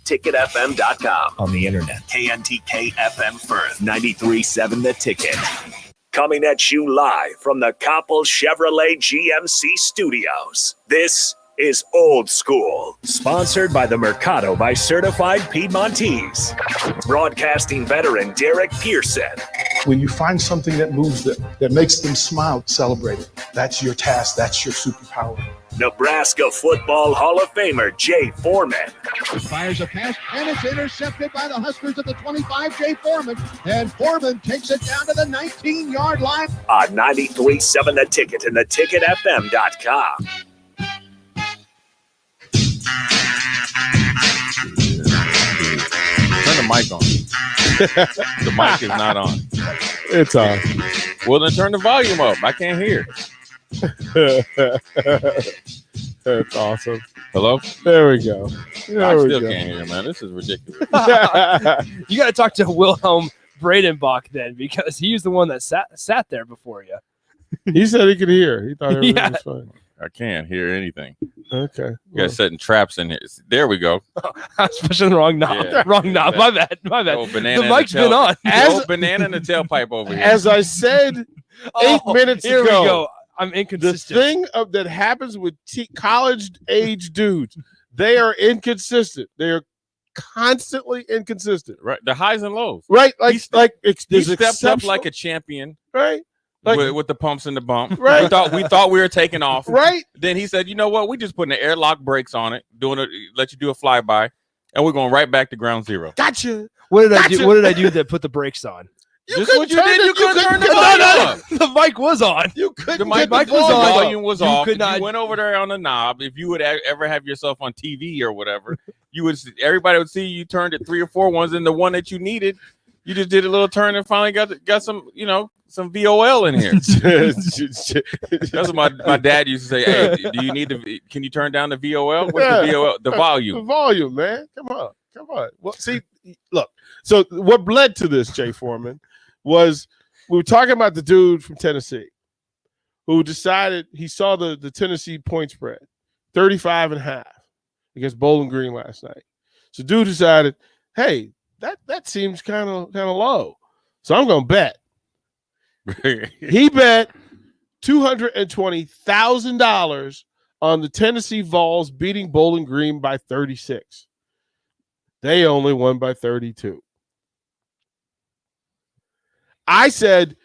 ticketfm.com. On the internet, KNTK FM Firth, 93.7 The Ticket. Coming at you live from the Koppel Chevrolet GMC studios. This is Old School, sponsored by the Mercado by Certified Piedmontese. Broadcasting veteran Derek Pearson. When you find something that moves them, that makes them smile, celebrate it. That's your task. That's your superpower. Nebraska Football Hall of Famer Jay Foreman. Fires a pass, and it's intercepted by the Huskers at the 25, Jay Foreman. And Foreman takes it down to the 19-yard line. On 93.7 The Ticket and theticketfm.com. Turn the mic on. The mic is not on. It's on. Well, then turn the volume up. I can't hear. That's awesome. Hello? There we go. I still can't hear, man. This is ridiculous. You got to talk to Wilhelm Bradenbach then, because he's the one that sat there before you. He said he could hear. He thought everything was fine. I can't hear anything. Okay. You guys setting traps in here. There we go. I was pushing the wrong knob. Yeah. Wrong knob. My bad. The mic's been on. Banana in the tailpipe over here. As I said 8 minutes here ago. We go. I'm inconsistent. The thing that happens with college-age dudes, they are inconsistent. They are constantly inconsistent. Right. The highs and lows. Right. He stepped up like a champion. Right. With the pumps and the bump. Right. We thought we were taking off. Right. Then he said, you know what? We just putting the airlock brakes on it, let you do a flyby, and we're going right back to ground zero. Gotcha. What did I do? What did I do that put the brakes on? Just what you did. You couldn't turn the volume up. The mic was on. You couldn't. The mic was on. The volume was off. You went over there on the knob. If you would ever have yourself on TV or whatever, everybody would see you turned it 3 or 4 ones, and the one that you needed, you just did a little turn and finally got some, some VOL in here. That's what my dad used to say. Hey, do you need can you turn down the VOL? What's the VOL? The volume. The volume, man. Come on. Well, see, look. So what led to this, Jay Foreman, was we were talking about the dude from Tennessee who decided he saw the Tennessee point spread, 35.5 against Bowling Green last night. So dude decided, hey, that seems kind of low. So I'm going to bet. He bet $220,000 on the Tennessee Vols beating Bowling Green by 36. They only won by 32. I said,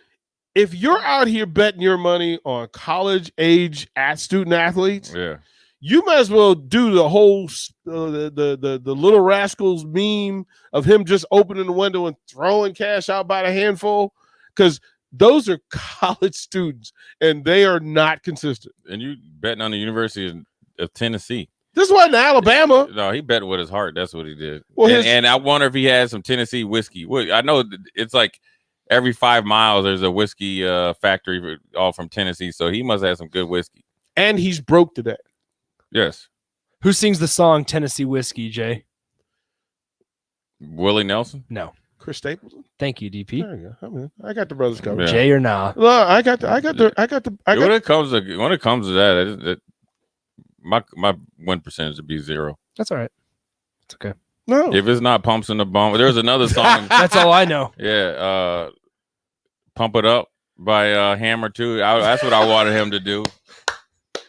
if you're out here betting your money on college age student athletes, you might as well do the whole the Little Rascals meme of him just opening the window and throwing cash out by the handful, because those are college students and they are not consistent. And you betting on the University of Tennessee. This wasn't Alabama. No, he bet with his heart. That's what he did. Well, and I wonder if he had some Tennessee whiskey. I know it's like every 5 miles there's a whiskey factory all from Tennessee, so he must have some good whiskey. And he's broke today. Yes. Who sings the song Tennessee Whiskey, Jay? Willie Nelson? No. Chris Stapleton. Tsk you, DP. There you go. I got the brothers covered. Jay or nah? Look, when it comes to that, my win percentage would be 0. That's all right. It's okay. No. If it's not Pumps in the Bump, there's another song. That's all I know. Yeah. Pump It Up by Hammer too. That's what I wanted him to do.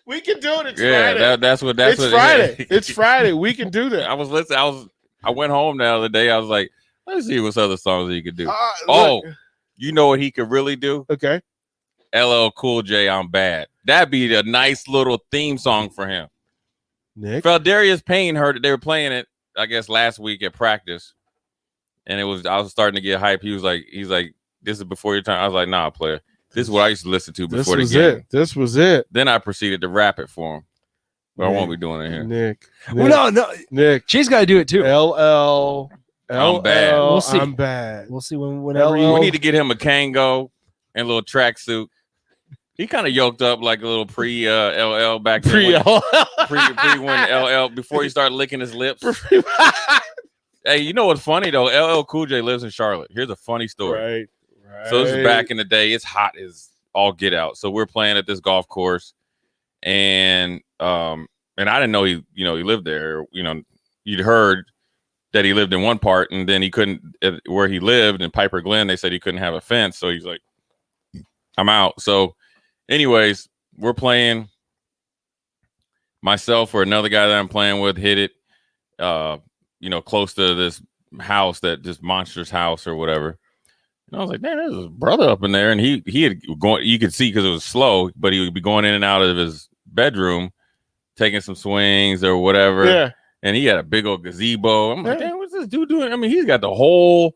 We can do it. It's Friday. That's it's Friday. It's Friday. We can do that. I was listening. I went home the other day. I was like, let's see what other songs he could do. You know what he could really do? Okay. LL Cool J, I'm Bad. That'd be a nice little theme song for him. Nick? Darius Payne heard it. They were playing it, I guess, last week at practice. And I was starting to get hype. He's like, this is before your time. I was like, nah, player. This is what I used to listen to before the game. This was it. Then I proceeded to rap it for him. But I won't be doing it here. Nick. Well, no. Nick. She's got to do it too. LL. I'm bad. We'll see. I'm bad. We'll see whenever we need to get him a Kango and a little tracksuit. He kind of yoked up like a little pre LL back then. Pre when LL before he started licking his lips. Hey, you know what's funny though? LL Cool J lives in Charlotte. Here's a funny story. Right. So this is back in the day. It's hot as all get out. So we're playing at this golf course, and I didn't know he lived there. You'd heard that he lived in one part, and then he couldn't where he lived in Piper Glen. They said he couldn't have a fence, so he's like, I'm out. So, anyways, we're playing. Myself or another guy that I'm playing with hit it, close to this house, this monstrous house or whatever. And I was like, man, there's his brother up in there, and he had going. You could see because it was slow, but he would be going in and out of his bedroom, taking some swings or whatever. Yeah. And he had a big old gazebo. I'm like, damn, what's this dude doing? I mean, he's got the whole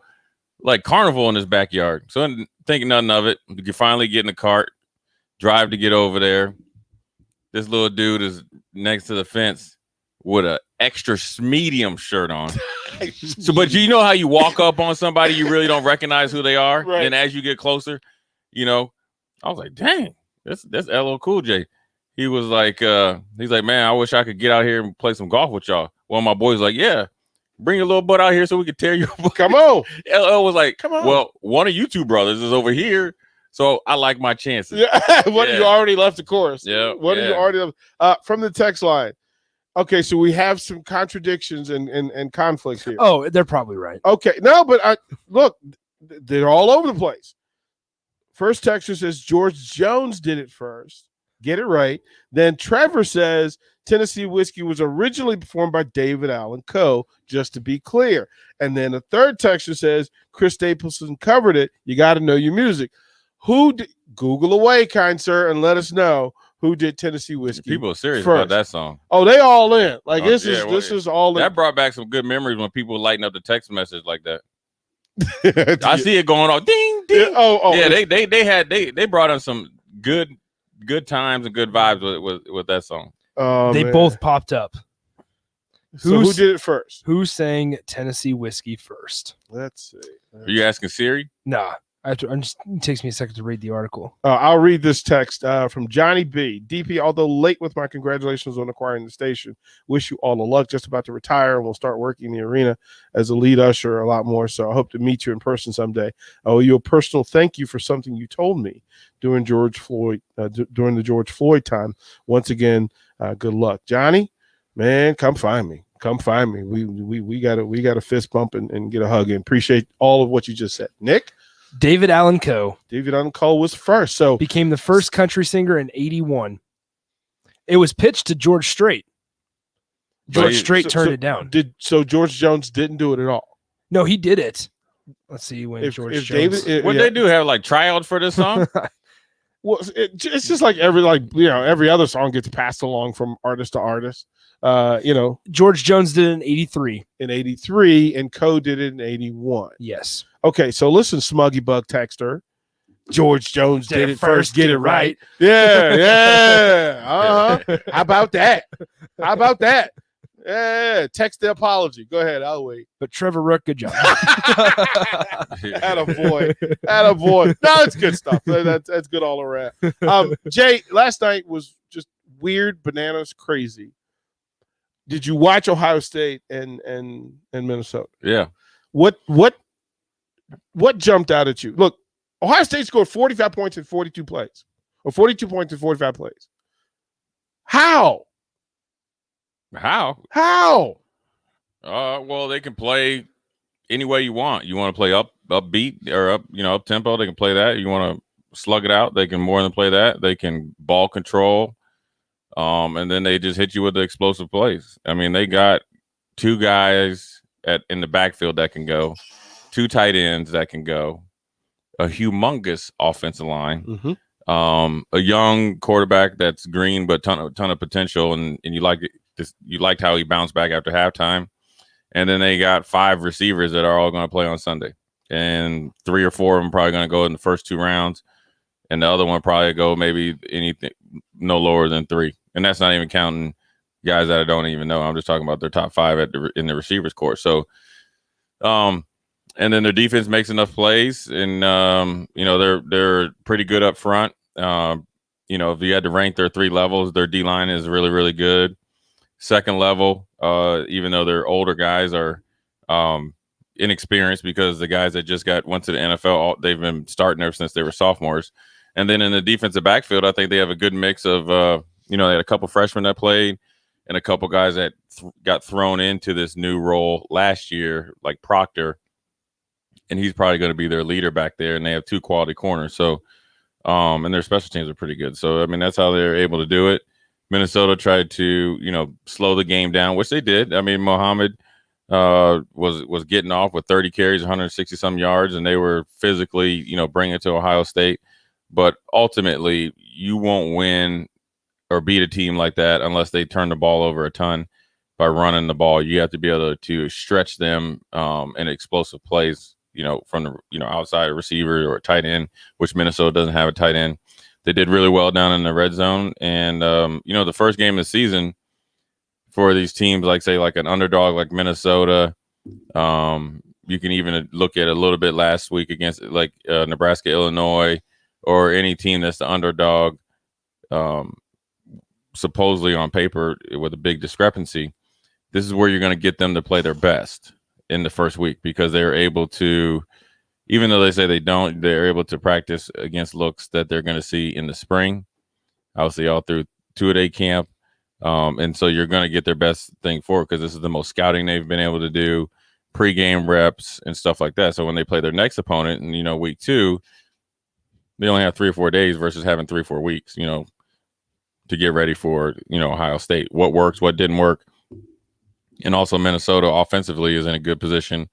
like carnival in his backyard. So I'm thinking nothing of it. You can finally get in the cart, drive to get over there. This little dude is next to the fence with an extra medium shirt on. So, but you know how you walk up on somebody, you really don't recognize who they are. Right. And as you get closer, I was like, dang, that's LL Cool J. He was like, he's like, man, I wish I could get out here and play some golf with y'all. One of my boys was like, yeah, bring your little butt out here so we can tear you apart. Come on. LL was like, come on. Well, one of you two brothers is over here. So I like my chances. Yeah. You already left the course. Yeah. You already left? From the text line. Okay, so we have some contradictions and conflicts here. Oh, they're probably right. Okay. No, but look, they're all over the place. First texter says George Jones did it first. Get it right. Then Trevor says Tennessee Whiskey was originally performed by David Allan Coe, just to be clear. And then a third texter says Chris Stapleton covered it. You got to know your music. Google away, kind sir, and let us know who did Tennessee Whiskey. People are serious first. about that song. Oh, they all in. Like this is all in. That brought back some good memories when people lighten up the text message like that. I see it going off. Ding ding. Yeah, they brought in some good times and good vibes with that song. They both popped up. So who did it first? Who sang Tennessee Whiskey first? Let's see. Are you asking Siri? Nah. It takes me a second to read the article. I'll read this text from Johnny B. DP, although late with my congratulations on acquiring the station, wish you all the luck. Just about to retire and will start working in the arena as a lead usher a lot more. So I hope to meet you in person someday. I owe you a personal thank you for something you told me during during the George Floyd time. Once again, good luck, Johnny. Man, come find me. Come find me. We got a fist bump and get a hug in. Appreciate all of what you just said, Nick. David Allan Coe. David Allan Coe was first. So became the first country singer in 81. It was pitched to George Strait. George Strait turned it down. So George Jones didn't do it at all? No, he did it. Let's see when George Jones. They do have like tryouts for this song? Well, it's just like every other song gets passed along from artist to artist. George Jones did it in 83. In 83, and Coe did it in 81. Yes. Okay, so listen, Smuggy Bug Texter. George Jones did it first. Get it right. Yeah. Uh-huh. How about that? Yeah, text the apology. Go ahead, I'll wait. But Trevor Rook, good job. Attaboy. No, it's good stuff. That's good all around. Jay, last night was just weird, bananas, crazy. Did you watch Ohio State and Minnesota? Yeah. What jumped out at you? Look, Ohio State scored 45 points in 42 plays, or 42 points in 45 plays. How? Well, they can play any way you want. You want to play upbeat or up tempo, they can play that. You want to slug it out, they can more than play that. They can ball control. And then they just hit you with the explosive plays. I mean, they got two guys in the backfield that can go, two tight ends that can go, a humongous offensive line, a young quarterback that's green but ton of potential, and you liked how he bounced back after halftime. And then they got 5 receivers that are all going to play on Sunday, and 3 or 4 of them probably going to go in the first 2 rounds, and the other one probably go maybe anything no lower than 3. And that's not even counting guys that I don't even know. I'm just talking about their top 5 in the receivers course. So, and then their defense makes enough plays, and they're pretty good up front. If you had to rank their 3 levels, their D line is really, really good. Second level, even though their older guys are inexperienced because the guys that just went to the NFL, they've been starting ever since they were sophomores. And then in the defensive backfield, I think they have a good mix of. They had a couple freshmen that played, and a couple guys that got thrown into this new role last year, like Proctor, and he's probably going to be their leader back there. And they have 2 quality corners. So, and their special teams are pretty good. So, I mean, that's how they're able to do it. Minnesota tried to, slow the game down, which they did. I mean, Mohammed was getting off with 30 carries, 160 some yards, and they were physically, bringing it to Ohio State. But ultimately, you won't win or beat a team like that unless they turn the ball over a ton by running the ball. You have to be able to stretch them in explosive plays, from the outside receiver or tight end, which Minnesota doesn't have a tight end. They did really well down in the red zone. And, the first game of the season for these teams, like an underdog like Minnesota, you can even look at a little bit last week against Nebraska, Illinois, or any team that's the underdog, supposedly on paper with a big discrepancy. This is where you're going to get them to play their best in the first week, because they're able to, even though they say they don't, they're able to practice against looks that they're going to see in the spring, obviously all through 2-a-day camp. And so you're going to get their best thing for it, because this is the most scouting they've been able to do, pregame reps and stuff like that. So when they play their next opponent in, week 2, they only have 3 or 4 days versus having 3 or 4 weeks, to get ready for, Ohio State. What works, what didn't work. And also Minnesota offensively is in a good position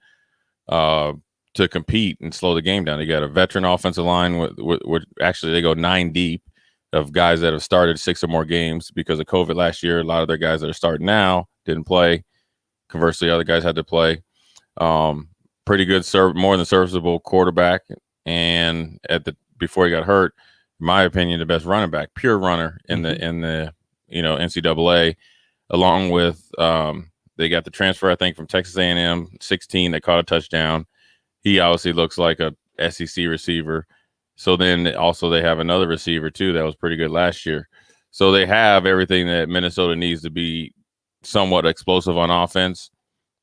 to compete and slow the game down. They got a veteran offensive line with actually they go 9 deep of guys that have started 6 or more games because of COVID last year. A lot of their guys that are starting now didn't play. Conversely, other guys had to play. Pretty good, more than serviceable quarterback. And before he got hurt, in my opinion, the best running back, pure runner in the NCAA, along with they got the transfer, I think, from Texas A&M, 16, that caught a touchdown. He obviously looks like a SEC receiver. So then also they have another receiver too that was pretty good last year. So they have everything that Minnesota needs to be somewhat explosive on offense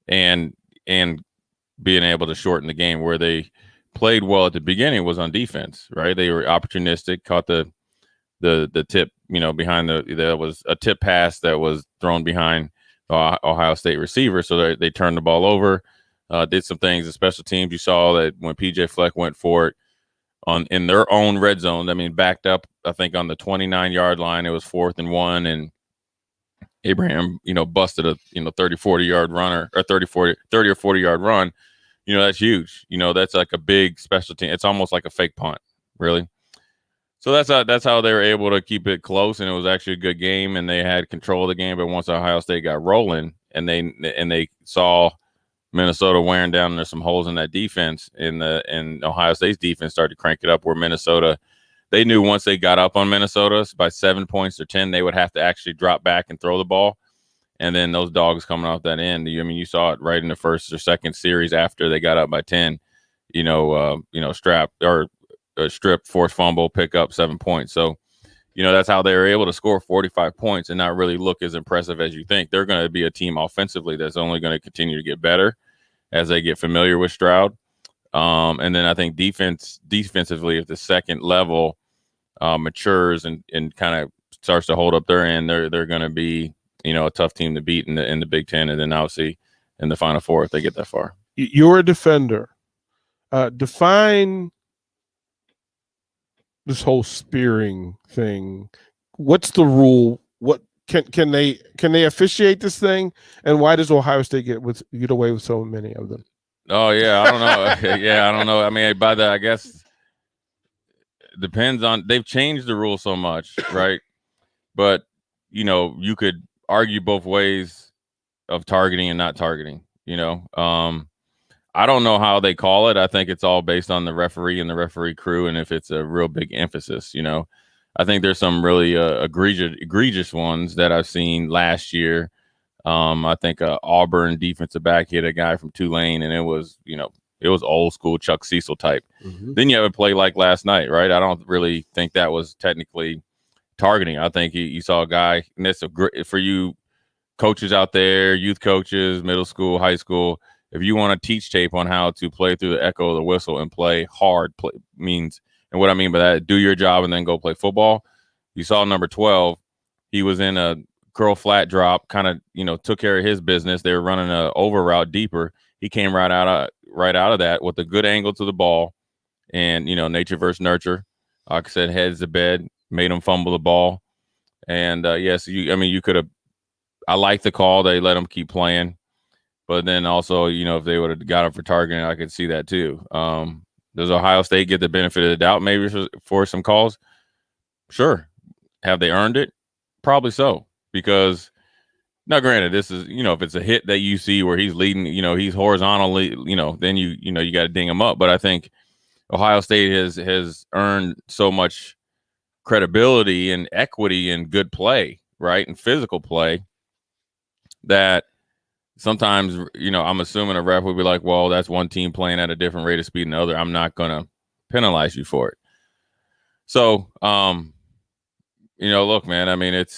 and being able to shorten the game. Where they played well at the beginning was on defense, right? They were opportunistic, caught the tip, behind there was a tip pass that was thrown behind Ohio State receiver. So they turned the ball over, did some things in special teams. You saw that when PJ Fleck went for it in their own red zone, I mean, backed up, I think on the 29-yard line, it was 4th and 1, and Abraham, busted a 30-40 yard runner, or 30 or 40 yard run. That's huge. That's like a big special team. It's almost like a fake punt, really. So that's how they were able to keep it close, and it was actually a good game, and they had control of the game. But once Ohio State got rolling, and they saw Minnesota wearing down, there's some holes in that defense, and Ohio State's defense started to crank it up. Where Minnesota, they knew once they got up on Minnesota by 7 points or 10, they would have to actually drop back and throw the ball. And then those dogs coming off that end, you saw it right in the first or second series after they got up by 10. Strip, forced fumble, pick up 7 points. So, that's how they were able to score 45 points and not really look as impressive as you think. They're going to be a team offensively that's only going to continue to get better as they get familiar with Stroud. And then I think defensively, if the second level matures and kind of starts to hold up their end, they're going to be, a tough team to beat in the Big Ten, and then obviously in the Final Four if they get that far. You're a defender. Define this whole spearing thing. What's the rule? What can they officiate this thing? And why does Ohio State get away with so many of them? Oh yeah, I don't know. Yeah, I don't know. I mean, by that, I guess it depends on. They've changed the rule so much, right? But you could argue both ways of targeting and not targeting. I don't know how they call it. I think it's all based on the referee and the referee crew, and if it's a real big emphasis. I think there's some really egregious ones that I've seen last year. I think Auburn defensive back hit a guy from Tulane, and it was old school Chuck Cecil type. Mm-hmm. Then you have a play like last night, right? I don't really think that was technically targeting. I think you saw a guy, and that's for you coaches out there, youth coaches, middle school, high school. If you want to teach tape on how to play through the echo of the whistle and play hard, and what I mean by that, do your job and then go play football. You saw number 12. He was in a curl flat drop, kind of, took care of his business. They were running a over route deeper. He came right out of that with a good angle to the ball, and nature versus nurture. Like I said, heads to bed, made him fumble the ball, and yes, you could have. I like the call. They let him keep playing, but then also, if they would have got him for targeting, I could see that too. Does Ohio State get the benefit of the doubt maybe for some calls? Sure. Have they earned it? Probably so, because. Now, granted, this is, if it's a hit that you see where he's leading, he's horizontally, then you got to ding him up. But I think Ohio State has earned so much credibility and equity and good play, right, and physical play, that sometimes, I'm assuming a ref would be like, well, that's one team playing at a different rate of speed than the other. I'm not going to penalize you for it. So, look, man, I mean, it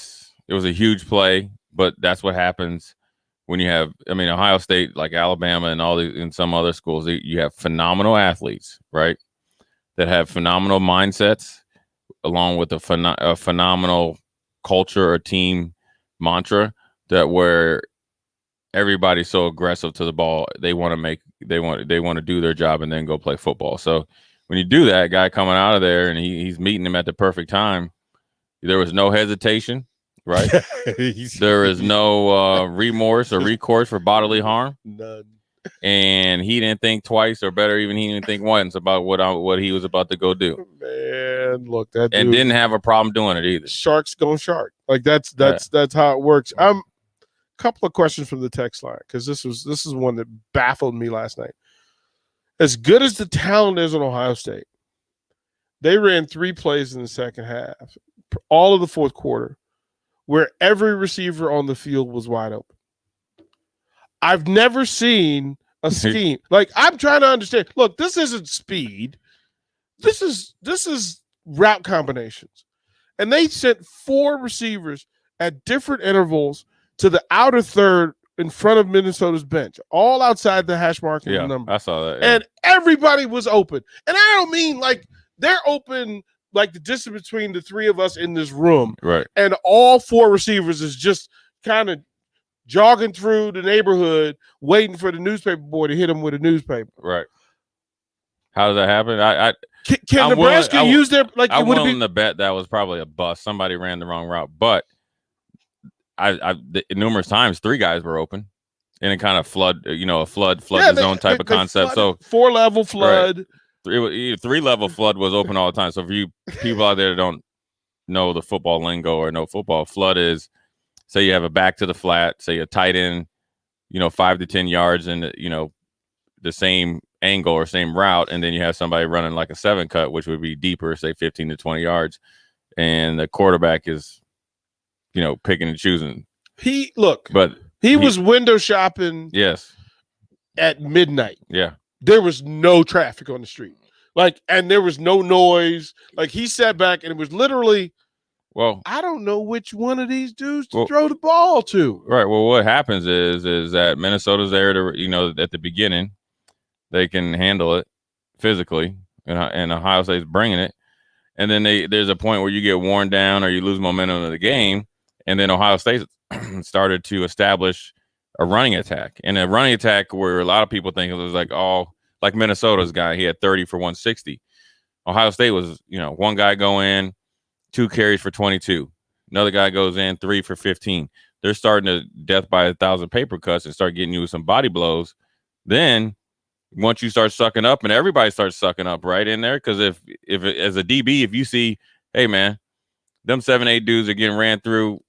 was a huge play. But that's what happens when you have, Ohio State, like Alabama and all these, in some other schools, you have phenomenal athletes, right, that have phenomenal mindsets, along with a phenomenal culture or team mantra, that where everybody's so aggressive to the ball, they want to do their job and then go play football. So when you do that, guy coming out of there and he's meeting him at the perfect time, there was no hesitation. Right. There is no remorse or recourse for bodily harm. None. And he didn't think twice, or better, even he didn't think once about what he was about to go do. Man, look, that dude, and didn't have a problem doing it either. Sharks going shark. Like that's how it works. A couple of questions from the text line, because this is one that baffled me last night. As good as the talent is on Ohio State, they ran 3 plays in the second half, all of the fourth quarter, where every receiver on the field was wide open. I've never seen a scheme. Like, I'm trying to understand. Look, this isn't speed. This is route combinations. And they sent 4 receivers at different intervals to the outer third in front of Minnesota's bench, all outside the hash mark and the number. I saw that. Yeah. And everybody was open. And I don't mean like they're open like the distance between the 3 of us in this room. Right. And all 4 receivers is just kind of jogging through the neighborhood, waiting for the newspaper boy to hit him with a newspaper. Right. How does that happen? Can Nebraska use their like? I'm willing to bet that was probably a bust. Somebody ran the wrong route, but numerous times 3 guys were open, and it kind of flood the zone type of concept. So 4-level flood. Right. 3-level flood was open all the time. So for you people out there that don't know the football lingo or know football, flood is, say you have a back to the flat, say a tight end, 5 to 10 yards in the same angle or same route, and then you have somebody running like a 7 cut, which would be deeper, say 15 to 20 yards, and the quarterback is, picking and choosing. He was window shopping. Yes. At midnight. Yeah. There was no traffic on the street. And there was no noise. Like, he sat back and it was literally, well, I don't know which one of these dudes to throw the ball to. Right. Well, what happens is that Minnesota's there to, at the beginning, they can handle it physically, and Ohio State's bringing it. And then there's a point where you get worn down or you lose momentum of the game. And then Ohio State started to establish a running attack, and a running attack where a lot of people think it was like Minnesota's guy. He had 30 for 160. Ohio State was, one guy go in, 2 carries for 22. Another guy goes in, 3 for 15. They're starting to death by 1,000 paper cuts and start getting you with some body blows. Then once you start sucking up, and everybody starts sucking up right in there, because if as a DB, if you see, hey man, them 7-8 dudes are getting ran through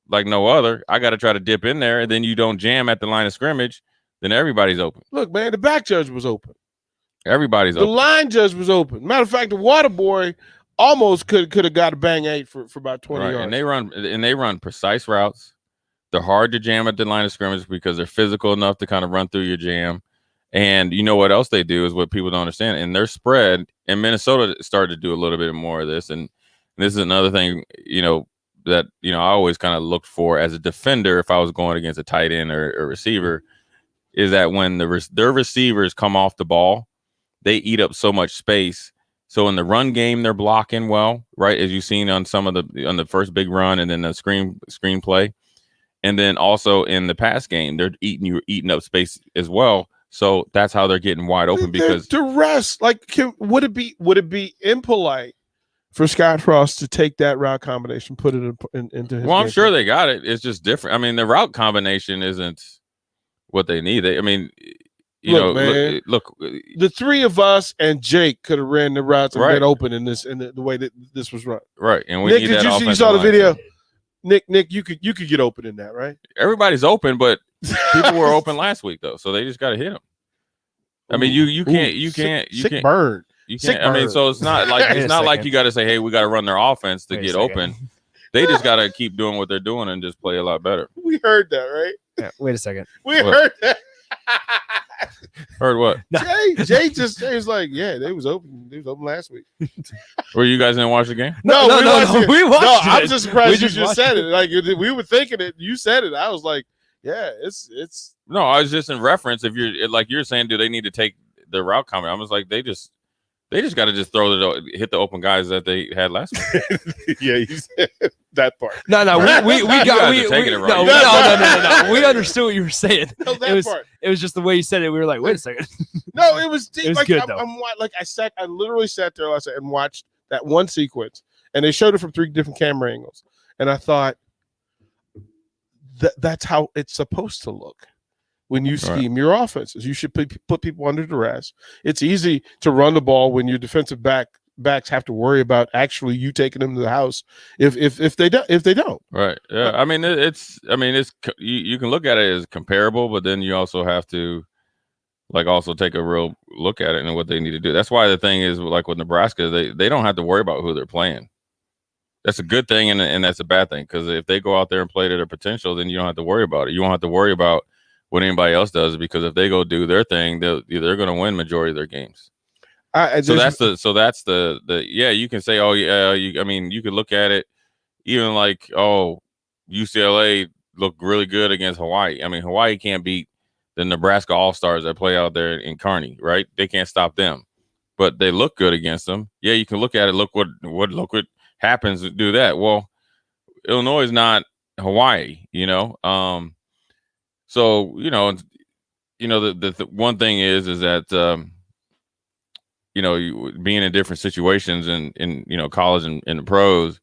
like no other, I got to try to dip in there, and then you don't jam at the line of scrimmage, then everybody's open. Look, man, the back judge was open. Everybody's open. The line judge was open. Matter of fact, the water boy almost could have got a bang 8 for about 20 yards. And they run precise routes. They're hard to jam at the line of scrimmage because they're physical enough to kind of run through your jam. And you know what else they do is what people don't understand. And their spread, and Minnesota started to do a little bit more of this. And this is another thing, that I always kind of looked for as a defender if I was going against a tight end or a receiver, is that when their receivers come off the ball, they eat up so much space So in the run game, they're blocking well, right? As you've seen on some of on the first big run and then the screen play. And then also in the pass game, they're eating up space as well. So that's how they're getting wide open because duress. Like, would it be impolite for Scott Frost to take that route combination, put it into his Well, I'm sure they got it. It's just different. I mean, the route combination isn't what they need. Look, the three of us and Jake could have ran the routes and been open in the way that this was run. Right. And we Nick, need did that you saw the video? Nick, you could get open in that, right? Everybody's open, but people were open last week though, so they just got to hit them. I mean, you can't burn. You can't. I mean, so it's not like you got to say, hey, we got to run their offense to get open. They just got to keep doing what they're doing and just play a lot better. We heard that, right? Yeah, wait a second. Heard that. Heard what? Jay was like, yeah, they was open. They was open last week. Were you guys didn't watch the game? No, we watched it. I'm just surprised you just said it. Like we were thinking it. You said it. I was like, yeah, it's. No, I was just in reference. If you're saying, do they need to take the route comment? I was like, they just got to just hit the open guys that they had last week. Yeah, you said that part. No. We understood what you were saying. No, it was just the way you said it. We were like, wait a second. No, it was deep. It was like, good though. I literally sat there last night and watched that one sequence, and they showed it from 3 different camera angles, and I thought that's how it's supposed to look. When you scheme your offenses, you should put people under duress. It's easy to run the ball when your defensive backs have to worry about actually you taking them to the house if they don't. Right. Yeah. I mean, you can look at it as comparable, but then you also have to also take a real look at it and what they need to do. That's why the thing is, like with Nebraska, they don't have to worry about who they're playing. That's a good thing and that's a bad thing, because if they go out there and play to their potential, then you don't have to worry about it. You won't have to worry about what anybody else does, because if they go do their thing, they're going to win majority of their games. So that's the you can say, oh yeah, you could look at it even like, oh, UCLA looked really good against Hawaii. I mean, Hawaii can't beat the Nebraska All-Stars that play out there in Kearney, right? They can't stop them, but they look good against them. Yeah, you can look at it. Look what happens to do that. Well, Illinois is not Hawaii, So, the one thing is that, being in different situations in college and in the pros,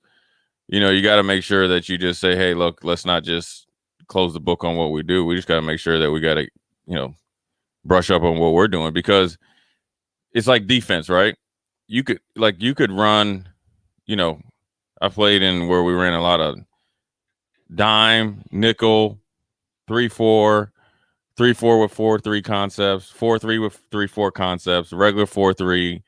you got to make sure that you just say, hey, look, let's not just close the book on what we do. We just got to make sure that we got to, brush up on what we're doing, because it's like defense, right? You could run, I played in where we ran a lot of dime, nickel, 3-4, 3-4 with 4-3 concepts, 4-3 with 3-4 concepts, regular 4-3,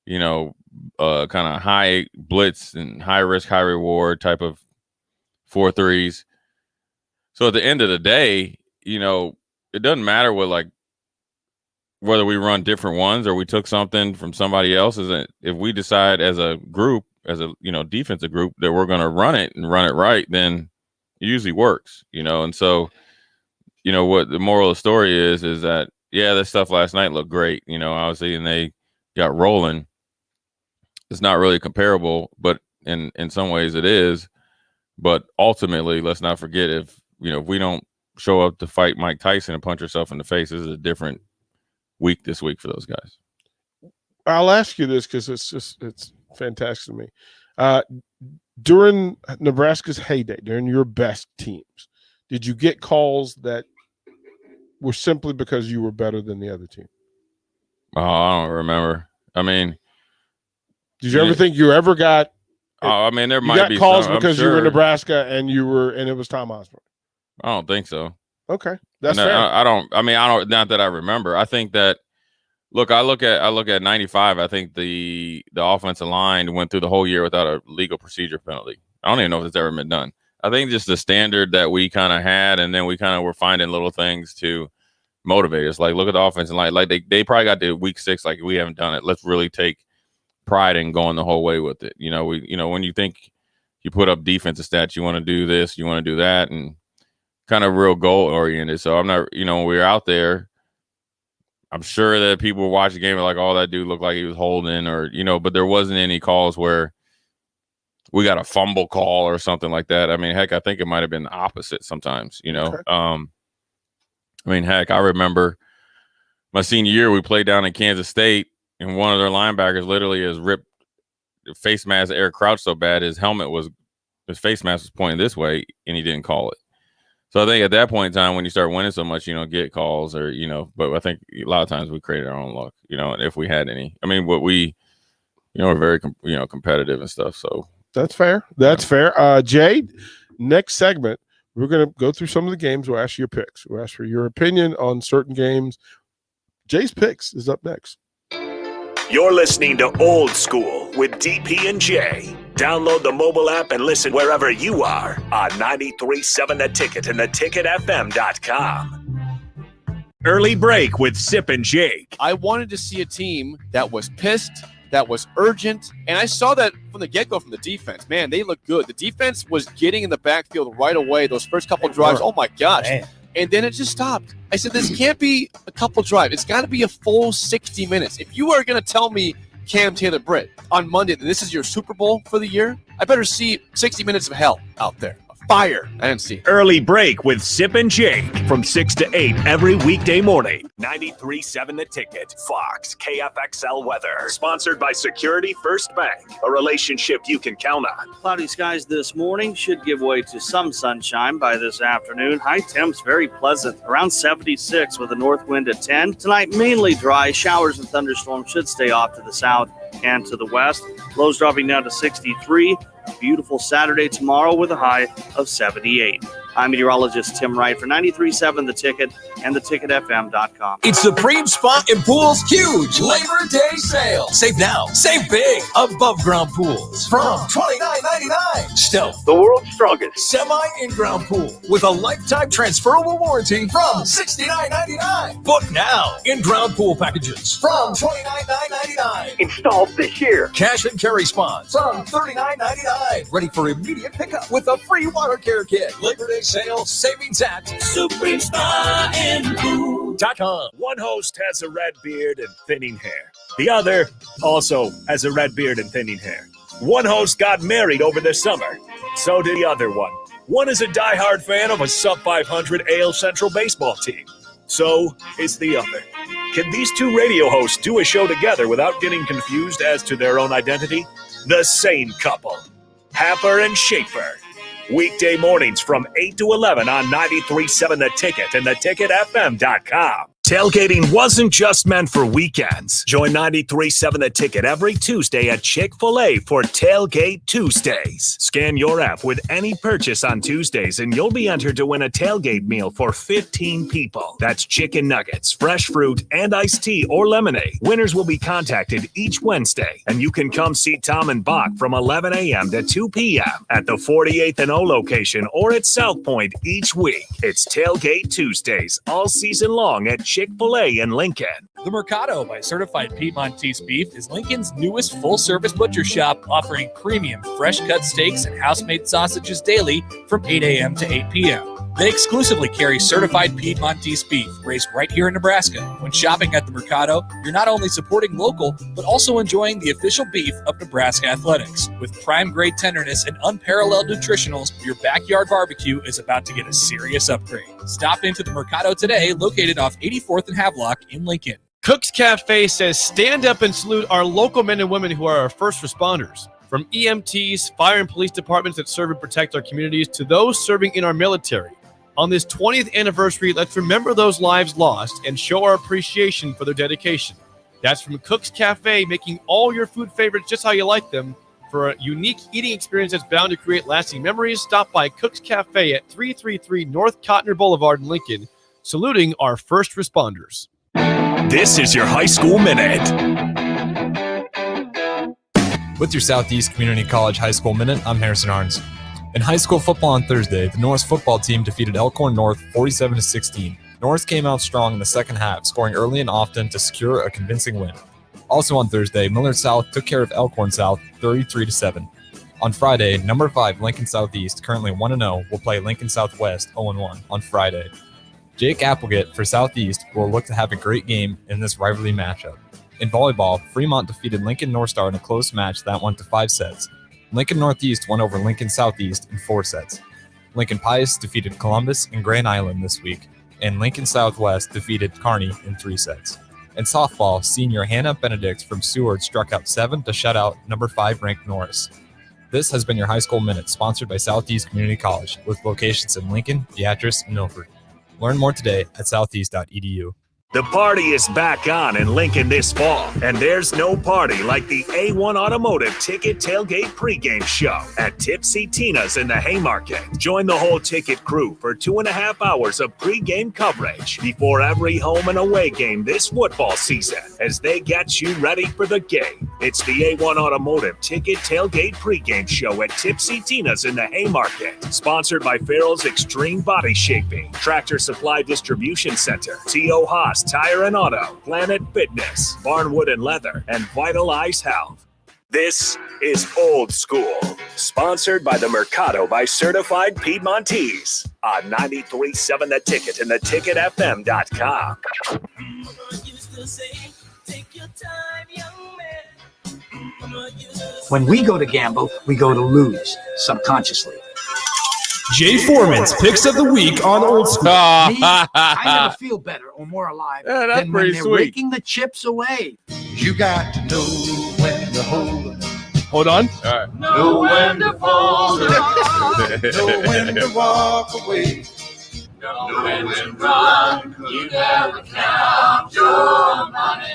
kind of high blitz and high risk, high reward type of 4-3s. So at the end of the day, it doesn't matter whether we run different ones or we took something from somebody else. If we decide as a group, as a defensive group, that we're going to run it and run it right, then it usually works, and so. What the moral of the story is that, yeah, that stuff last night looked great, obviously, and they got rolling. It's not really comparable, but in some ways it is. But ultimately, let's not forget, if we don't show up to fight Mike Tyson and punch ourselves in the face, this is a different week this week for those guys. I'll ask you this because it's fantastic to me. During Nebraska's heyday, during your best teams, did you get calls that were simply because you were better than the other team? Oh, I don't remember. I mean, did you ever think you ever got? There might be calls some, because you were in Nebraska and it was Tom Osborne. I don't think so. Okay, that's fair. I don't. Not that I remember. I think that. Look, I look at 95. I think the offensive line went through the whole year without a legal procedure penalty. I don't even know if it's ever been done. I think just the standard that we kind of had, and then we kind of were finding little things to motivate us. Like, look at the offensive line. Like, they probably got to week 6, like, we haven't done it. Let's really take pride in going the whole way with it. When you think you put up defensive stats, you want to do this, you want to do that, and kind of real goal oriented. So I'm not, when we were out there, I'm sure that people were watching the game like, oh, that dude looked like he was holding, or but there wasn't any calls where we got a fumble call or something like that. I mean, heck, I think it might have been the opposite sometimes. Okay. I mean, heck, I remember my senior year, we played down in Kansas State, and one of their linebackers literally has ripped the face mask Eric Crouch so bad his face mask was pointing this way, and he didn't call it. So I think at that point in time, when you start winning so much, you don't get calls, or but I think a lot of times we created our own luck, if we had any. I mean, what we, we're very competitive and stuff. So that's fair. That's fair. Jay, next segment, we're going to go through some of the games. We'll ask you your picks. We'll ask for your opinion on certain games. Jay's picks is up next. You're listening to Old School with DP and J. Download the mobile app and listen wherever you are on 93.7 The Ticket and theticketfm.com. Early break with Sip and Jake. I wanted to see a team that was pissed, that was urgent, and I saw that from the get-go from the defense. Man, they look good. The defense was getting in the backfield right away. Those first couple drives, oh my gosh. Man. And then it just stopped. I said, this can't be a couple drives. It's got to be a full 60 minutes. If you are going to tell me Cam Taylor-Britt on Monday that this is your Super Bowl for the year, I better see 60 minutes of hell out there. Fire. I didn't see it. Early break with Sip and Jake from 6 to 8 every weekday morning. 93.7 The Ticket. Fox KFXL weather. Sponsored by Security First Bank. A relationship you can count on. Cloudy skies this morning should give way to some sunshine by this afternoon. High temps very pleasant. Around 76 with a north wind at 10. Tonight mainly dry. Showers and thunderstorms should stay off to the south and to the west. Lows dropping down to 63. Beautiful Saturday tomorrow with a high of 78. I'm meteorologist Tim Wright for 93.7 The Ticket and theticketfm.com. It's Supreme Spa and Pool's huge Labor Day sale. Save now, save big. Above ground pools from $29.99. Stealth, the world's strongest semi-in-ground pool with a lifetime transferable warranty from $69.99. Book now. In-ground pool packages from $29.99. Installed this year. Cash and carry spas from $39.99. Ready for immediate pickup with a free water care kit. Labor Day sale savings at SupremeSpaAndPool.com. One host has a red beard and thinning hair. The other also has a red beard and thinning hair. One host got married over the summer. So did the other one. One is a diehard fan of a sub-500 AL Central baseball team. So is the other. Can these two radio hosts do a show together without getting confused as to their own identity? The same couple. Happer and Schaefer. Weekday mornings from 8 to 11 on 93.7 The Ticket and theticketfm.com. Tailgating wasn't just meant for weekends. Join 93.7 The Ticket every Tuesday at Chick-fil-A for Tailgate Tuesdays. Scan your app with any purchase on Tuesdays and you'll be entered to win a tailgate meal for 15 people. That's chicken nuggets, fresh fruit, and iced tea or lemonade. Winners will be contacted each Wednesday, and you can come see Tom and Bach from 11 a.m. to 2 p.m. at the 48th and O location or at South Point each week. It's Tailgate Tuesdays all season long at Chick-fil-A in Lincoln. The Mercado by Certified Piedmontese Beef is Lincoln's newest full-service butcher shop, offering premium fresh-cut steaks and house-made sausages daily from 8 a.m. to 8 p.m. They exclusively carry certified Piedmontese beef raised right here in Nebraska. When shopping at the Mercado, you're not only supporting local, but also enjoying the official beef of Nebraska Athletics. With prime-grade tenderness and unparalleled nutritionals, your backyard barbecue is about to get a serious upgrade. Stop into the Mercado today, located off 84th and Havelock in Lincoln. Cook's Cafe says, stand up and salute our local men and women who are our first responders. From EMTs, fire and police departments that serve and protect our communities, to those serving in our military. On this 20th anniversary, let's remember those lives lost and show our appreciation for their dedication. That's from Cook's Cafe, making all your food favorites just how you like them. For a unique eating experience that's bound to create lasting memories, stop by Cook's Cafe at 333 North Cotner Boulevard in Lincoln, saluting our first responders. This is your High School Minute. With your Southeast Community College High School Minute, I'm Harrison Arns. In high school football on Thursday, the Norris football team defeated Elkhorn North 47-16. Norris came out strong in the second half, scoring early and often to secure a convincing win. Also on Thursday, Millard South took care of Elkhorn South 33-7. On Friday, number 5 Lincoln Southeast, currently 1-0, will play Lincoln Southwest 0-1 on Friday. Jake Applegate for Southeast will look to have a great game in this rivalry matchup. In volleyball, Fremont defeated Lincoln North Star in a close match that went to 5 sets. Lincoln Northeast won over Lincoln Southeast in 4 sets. Lincoln Pius defeated Columbus and Grand Island this week, and Lincoln Southwest defeated Kearney in 3 sets. In softball, senior Hannah Benedict from Seward struck out 7 to shut out number 5 ranked Norris. This has been your High School Minute, sponsored by Southeast Community College, with locations in Lincoln, Beatrice, and Milford. Learn more today at southeast.edu. The party is back on in Lincoln this fall, and there's no party like the A1 Automotive Ticket Tailgate pregame show at Tipsy Tina's in the Haymarket. Join the whole ticket crew for 2.5 hours of pregame coverage before every home and away game this football season as they get you ready for the game. It's the A1 Automotive Ticket Tailgate pregame show at Tipsy Tina's in the Haymarket. Sponsored by Farrell's Extreme Body Shaping, Tractor Supply Distribution Center, T.O. Haas Tire and Auto, Planet Fitness, Barnwood and Leather, and Vitalize Health. This is Old School, sponsored by the Mercado by Certified Piedmontese on 93.7 The Ticket and theticketfm.com. When we go to gamble, we go to lose subconsciously. Jay Foreman's picks of the week on Old School. Me, I never feel better or more alive than when they're raking the chips away. You got to know when to hold up. Hold on. All right. Know when to fold up. Know when to walk away. Know when to run. You gotta count your money.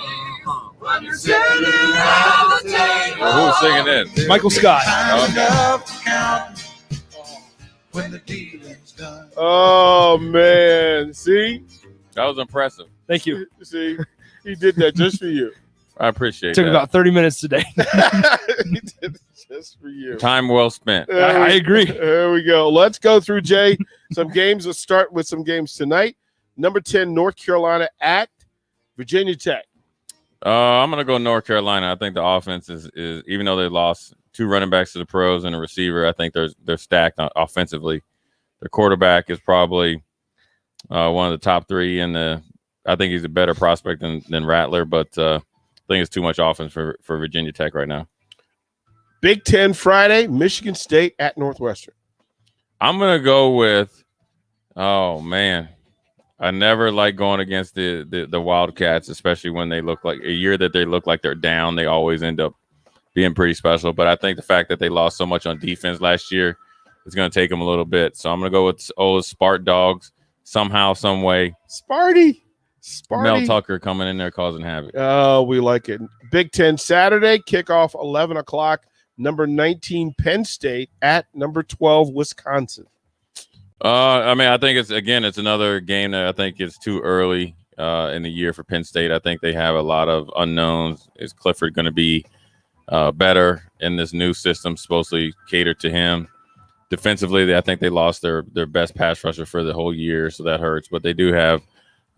When you're sitting at the table. Who's singing this? Michael Scott. When the dealing's done. Oh, man. See? That was impressive. Thank you. See? He did that just for you. I appreciate Took that. about 30 minutes today. He did it just for you. Time well spent. I agree. There we go. Let's go through, Jay, some games. Let's start with some games tonight. Number 10, North Carolina at Virginia Tech. I'm going to go North Carolina. I think the offense is even though they lost 2 running backs to the pros and a receiver, I think they're stacked offensively. Their quarterback is probably one of the top 3 I think he's a better prospect than Rattler, but I think it's too much offense for Virginia Tech right now. Big Ten Friday, Michigan State at Northwestern. I'm going to go with, oh, man. I never like going against the Wildcats, especially when they look like a year that they look like they're down. They always end up being pretty special. But I think the fact that they lost so much on defense last year is going to take them a little bit. So I'm going to go with old Spart Dogs somehow, some way. Sparty. Mel Tucker coming in there causing havoc. Oh, we like it. Big Ten Saturday, kickoff 11 o'clock. Number 19, Penn State at number 12, Wisconsin. I think it's another game that I think it's too early in the year for Penn State. I think they have a lot of unknowns. Is Clifford going to be better in this new system, supposedly catered to him? Defensively, I think they lost their best pass rusher for the whole year, so that hurts. But they do have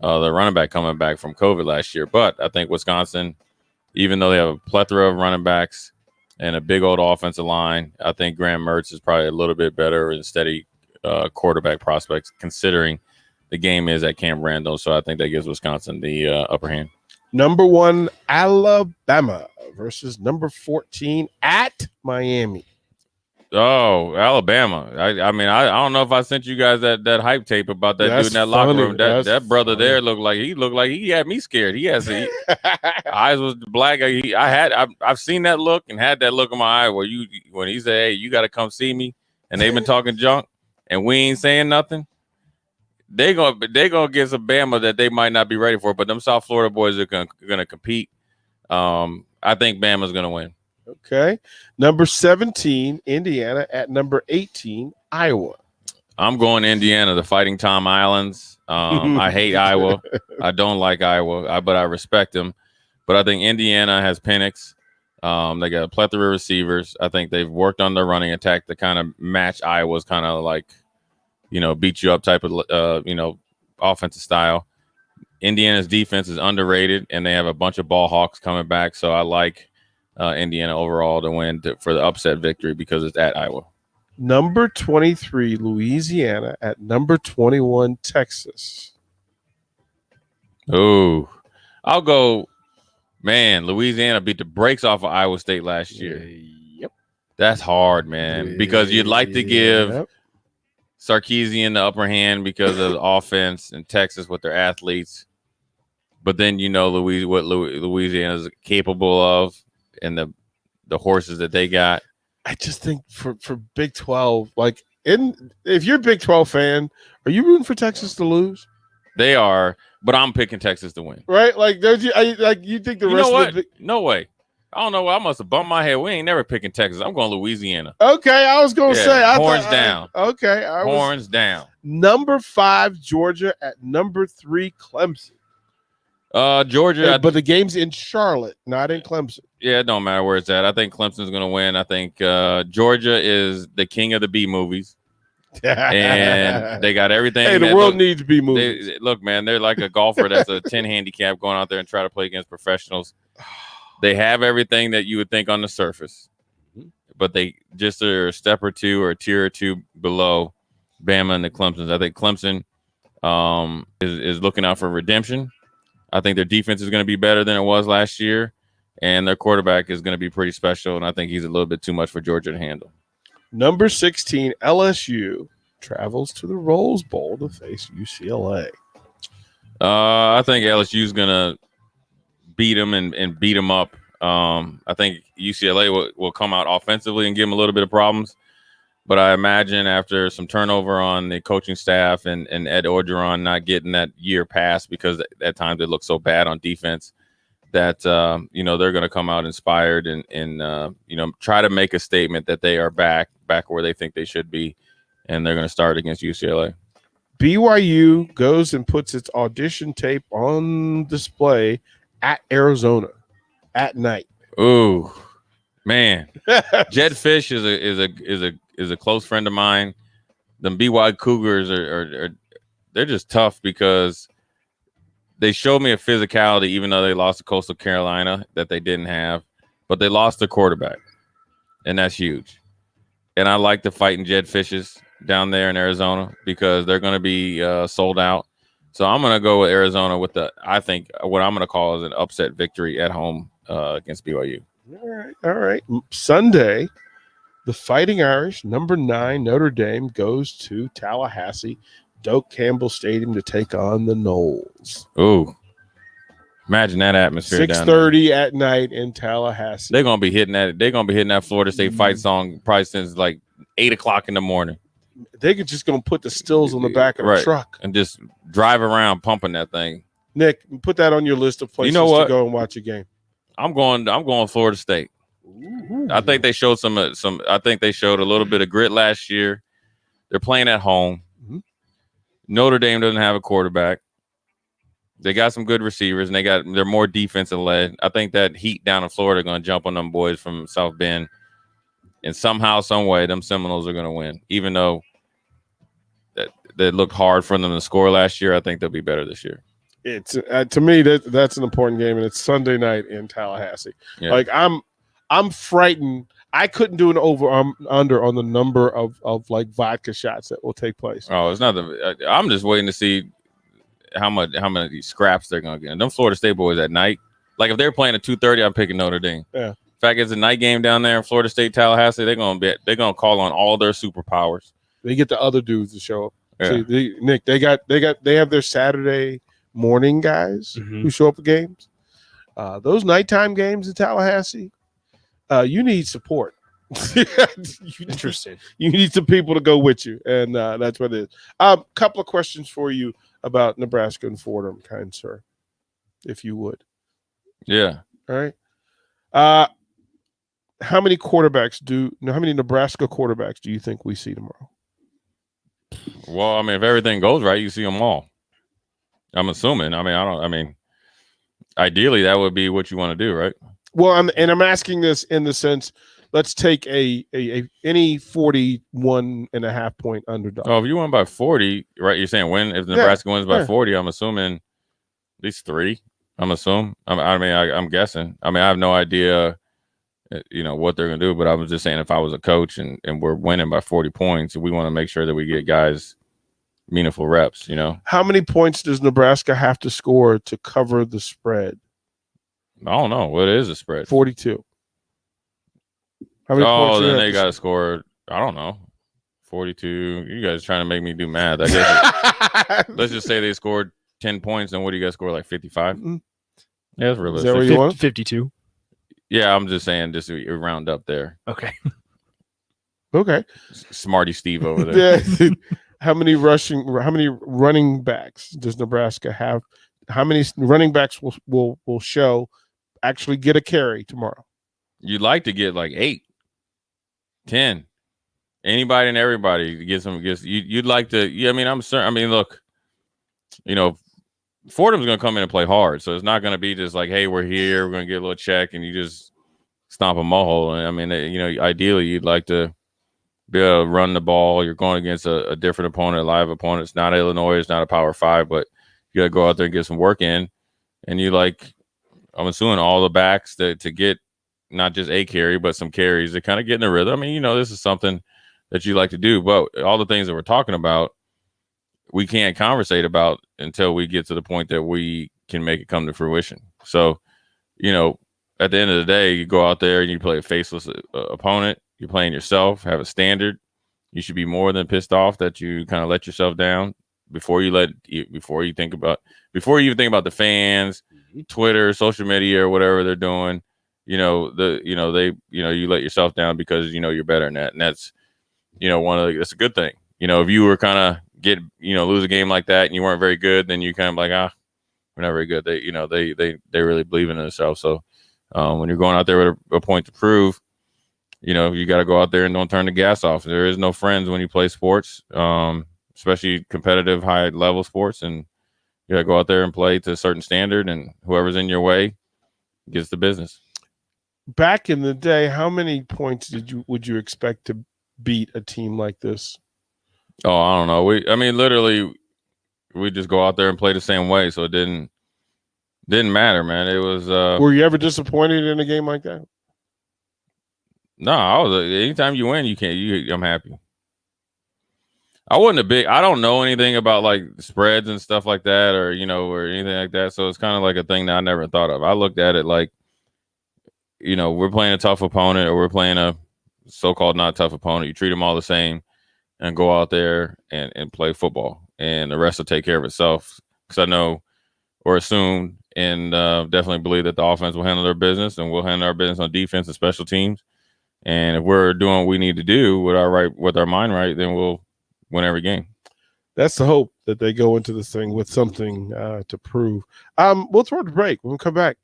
the running back coming back from COVID last year. But I think Wisconsin, even though they have a plethora of running backs and a big old offensive line, I think Graham Mertz is probably a little bit better and steady quarterback prospects, considering the game is at Camp Randall. So I think that gives Wisconsin the upper hand. Number 1, Alabama versus number 14 at Miami. Oh, Alabama. I don't know if I sent you guys that hype tape about that dude in that locker room. That brother there looked like he had me scared. Eyes was black. I've seen that look and had that look in my eye when he said, "Hey, you got to come see me," and they've been talking junk and we ain't saying nothing. They gonna get some Bama that they might not be ready for, but them South Florida boys are gonna compete. I think Bama's gonna win. Okay. Number 17, Indiana at number 18, Iowa. I'm going Indiana, the Fighting Tom Islands. I hate Iowa. I don't like Iowa, but I respect them. But I think Indiana has Penix. They got a plethora of receivers. I think they've worked on their running attack to kind of match Iowa's kind of like, beat you up type of, offensive style. Indiana's defense is underrated, and they have a bunch of ball hawks coming back. So I like Indiana overall to win for the upset victory because it's at Iowa. Number 23, Louisiana at number 21, Texas. Oh, I'll go. Man, Louisiana beat the brakes off of Iowa State last year. Yep. That's hard, man, because you'd like to give Sarkisian the upper hand because of the offense and Texas with their athletes. But then what Louisiana is capable of and the horses that they got. I just think for Big 12, like if you're a Big 12 fan, are you rooting for Texas to lose? They are, but I'm picking Texas to win. Right? Like, you think the rest of the No way. I don't know why I must have bumped my head. We ain't never picking Texas. I'm going Louisiana. Okay, I was going to say horns down. Horns down. Number 5 Georgia at number 3 Clemson. Georgia, but the game's in Charlotte, not in Clemson. Yeah, it don't matter where it's at. I think Clemson's going to win. I think Georgia is the king of the B movies. And they got everything. Hey, the world needs B movies. Look, man, they're like a golfer that's a 10 handicap going out there and try to play against professionals. They have everything that you would think on the surface, but they just are a step or two or a tier or two below Bama and the Clemsons. I think Clemson is looking out for redemption. I think their defense is going to be better than it was last year, and their quarterback is going to be pretty special, and I think he's a little bit too much for Georgia to handle. Number 16, LSU travels to the Rose Bowl to face UCLA. I think LSU is going to beat them and beat them up. I think UCLA will come out offensively and give them a little bit of problems. But I imagine after some turnover on the coaching staff and Ed Orgeron not getting that year pass because at times they look so bad on defense that, they're going to come out inspired and try to make a statement that they are back where they think they should be. And they're going to start against UCLA. BYU goes and puts its audition tape on display at Arizona at night. Ooh, man. Jed Fish is a close friend of mine. The BYU Cougars are they're just tough because they showed me a physicality, even though they lost to Coastal Carolina that they didn't have, but they lost their quarterback, and that's huge. And I like the fighting Jed Fishes down there in Arizona because they're going to be sold out. So I'm going to go with Arizona with I think what I'm going to call is an upset victory at home against BYU. All right. Sunday, the Fighting Irish, number 9, Notre Dame, goes to Tallahassee, Doak Campbell Stadium to take on the Noles. Ooh. Imagine that atmosphere. 6:30 at night in Tallahassee. They're gonna be hitting that. They're gonna be hitting that Florida State fight song probably since like 8 o'clock in the morning. They could just gonna put the stills on the back of the truck and just drive around pumping that thing. Nick, put that on your list of places to go and watch a game. I'm going Florida State. Ooh. I think they showed some. I think they showed a little bit of grit last year. They're playing at home. Mm-hmm. Notre Dame doesn't have a quarterback. They got some good receivers, and they're more defensive led. I think that heat down in Florida going to jump on them boys from South Bend, and somehow, some way, them Seminoles are going to win. Even though that looked hard for them to score last year, I think they'll be better this year. It's to me that's an important game, and it's Sunday night in Tallahassee. Yeah. Like I'm frightened. I couldn't do an over under on the number of like vodka shots that will take place. Oh, it's not I'm just waiting to see how many scraps they're gonna get. And them Florida State boys at night, like if they're playing at 2:30, I'm picking Notre Dame. Yeah. In fact, it's a night game down there in Florida State, Tallahassee. They're gonna call on all their superpowers. They get the other dudes to show up. Yeah. See, Nick, they have their Saturday morning guys who show up at games. Those nighttime games in Tallahassee, you need support. Interesting. You need some people to go with you, and that's what it is. Couple of questions for you about Nebraska and Fordham, kind sir, if you would. Yeah. All right. How many Nebraska quarterbacks do you think we see tomorrow? Well, I mean, if everything goes right, you see them all. I'm assuming. I mean, ideally, that would be what you want to do, right? Well, I'm asking this in the sense, let's take any 41.5 point underdog. Oh, if you win by 40, right? You're saying win if Nebraska wins by 40. I'm assuming at least 3. I'm guessing. I have no idea, what they're gonna do. But I was just saying, if I was a coach and we're winning by 40 points, we want to make sure that we get guys meaningful reps, you know. How many points does Nebraska have to score to cover the spread? I don't know. What is the spread? 42. How many points then they got to score, I don't know, 42. You guys trying to make me do math. I guess let's just say they scored 10 points, and what do you guys score, like 55? Mm-hmm. Yeah, that's realistic. Is that where you want? 52. Yeah, I'm just saying, just round up there. Okay. Okay. Smarty Steve over there. Yeah. How many running backs does Nebraska have? How many running backs will show actually get a carry tomorrow? You'd like to get like 8, 10. Anybody and everybody gets some. You'd like to. Yeah, I mean, I'm certain. I mean, look, you know, Fordham's going to come in and play hard, so it's not going to be just like, hey, we're here, we're going to get a little check, and you just stomp a hole. I mean, you know, ideally, you'd like to be able to run the ball. You're going against a different opponent, a live opponent. It's not Illinois, it's not a Power 5, but you got to go out there and get some work in. And you like, I'm assuming all the backs to get not just a carry, but some carries to kind of get in the rhythm. I mean, you know, this is something that you like to do, but all the things that we're talking about, we can't conversate about until we get to the point that we can make it come to fruition. So, you know, at the end of the day, you go out there and you play a faceless opponent. You're playing yourself, have a standard. You should be more than pissed off that you kind of let yourself down before you even think about the fans, Twitter, social media, or whatever they're doing. You know, you let yourself down because you know you're better than that. And that's, you know, that's a good thing. You know, if you were kind of lose a game like that and you weren't very good, then you kind of like, we're not very good. They really believe in themselves. So when you're going out there with a point to prove, you know, you got to go out there and don't turn the gas off. There is no friends when you play sports, especially competitive, high level sports. And you got to go out there and play to a certain standard, and whoever's in your way gets the business. Back in the day, how many points would you expect to beat a team like this? Oh, I don't know. Literally, we just go out there and play the same way. So it didn't matter, man. It was. Were you ever disappointed in a game like that? No, anytime you win, I'm happy. I don't know anything about like spreads and stuff like that, or anything like that. So it's kind of like a thing that I never thought of. I looked at it like, we're playing a tough opponent, or we're playing a so-called not tough opponent. You treat them all the same and go out there and play football, and the rest will take care of itself. Because I know, or assume, and definitely believe that the offense will handle their business, and we'll handle our business on defense and special teams. And if we're doing what we need to do with our mind right, then we'll win every game. That's the hope, that they go into this thing with something to prove. We'll throw it a break. When we come back,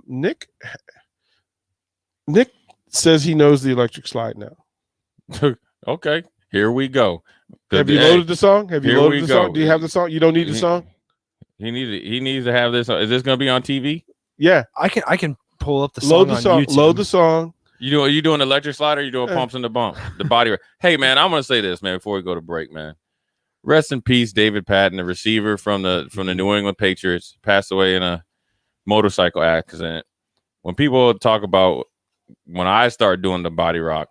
Nick says he knows the electric slide now. Okay, here we go. Have you loaded the song? Do you have the song? You don't need the song? He needs to have this. Is this going to be on TV? Yeah, I can pull up the song. Load the song. Are you doing electric slide, or are you doing pumps in the bump? The body. Hey, man, I'm going to say this, man, before we go to break, man. Rest in peace, David Patton, the receiver from the New England Patriots, passed away in a motorcycle accident. When people talk about when I started doing the body rock,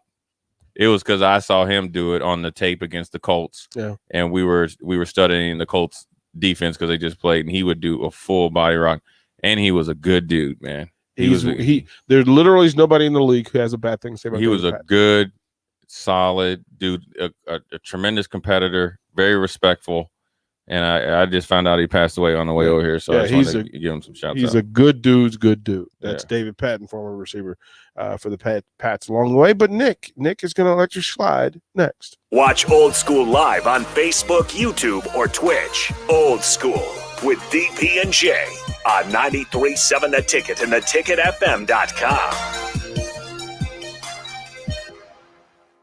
it was because I saw him do it on the tape against the Colts. Yeah. And we were studying the Colts defense because they just played, and he would do a full body rock. And he was a good dude, man. There literally is nobody in the league who has a bad thing to say about him. He was a good, solid dude, a tremendous competitor, very respectful. And I just found out he passed away on the way over here, so I just wanted to give him some shout outs. He's a good dude's good dude. That's David Patton, former receiver for the Pats along the way. But Nick is going to electric slide next. Watch Old School live on Facebook, YouTube, or Twitch. Old School with DP and J on 93.7 The Ticket and theticketfm.com.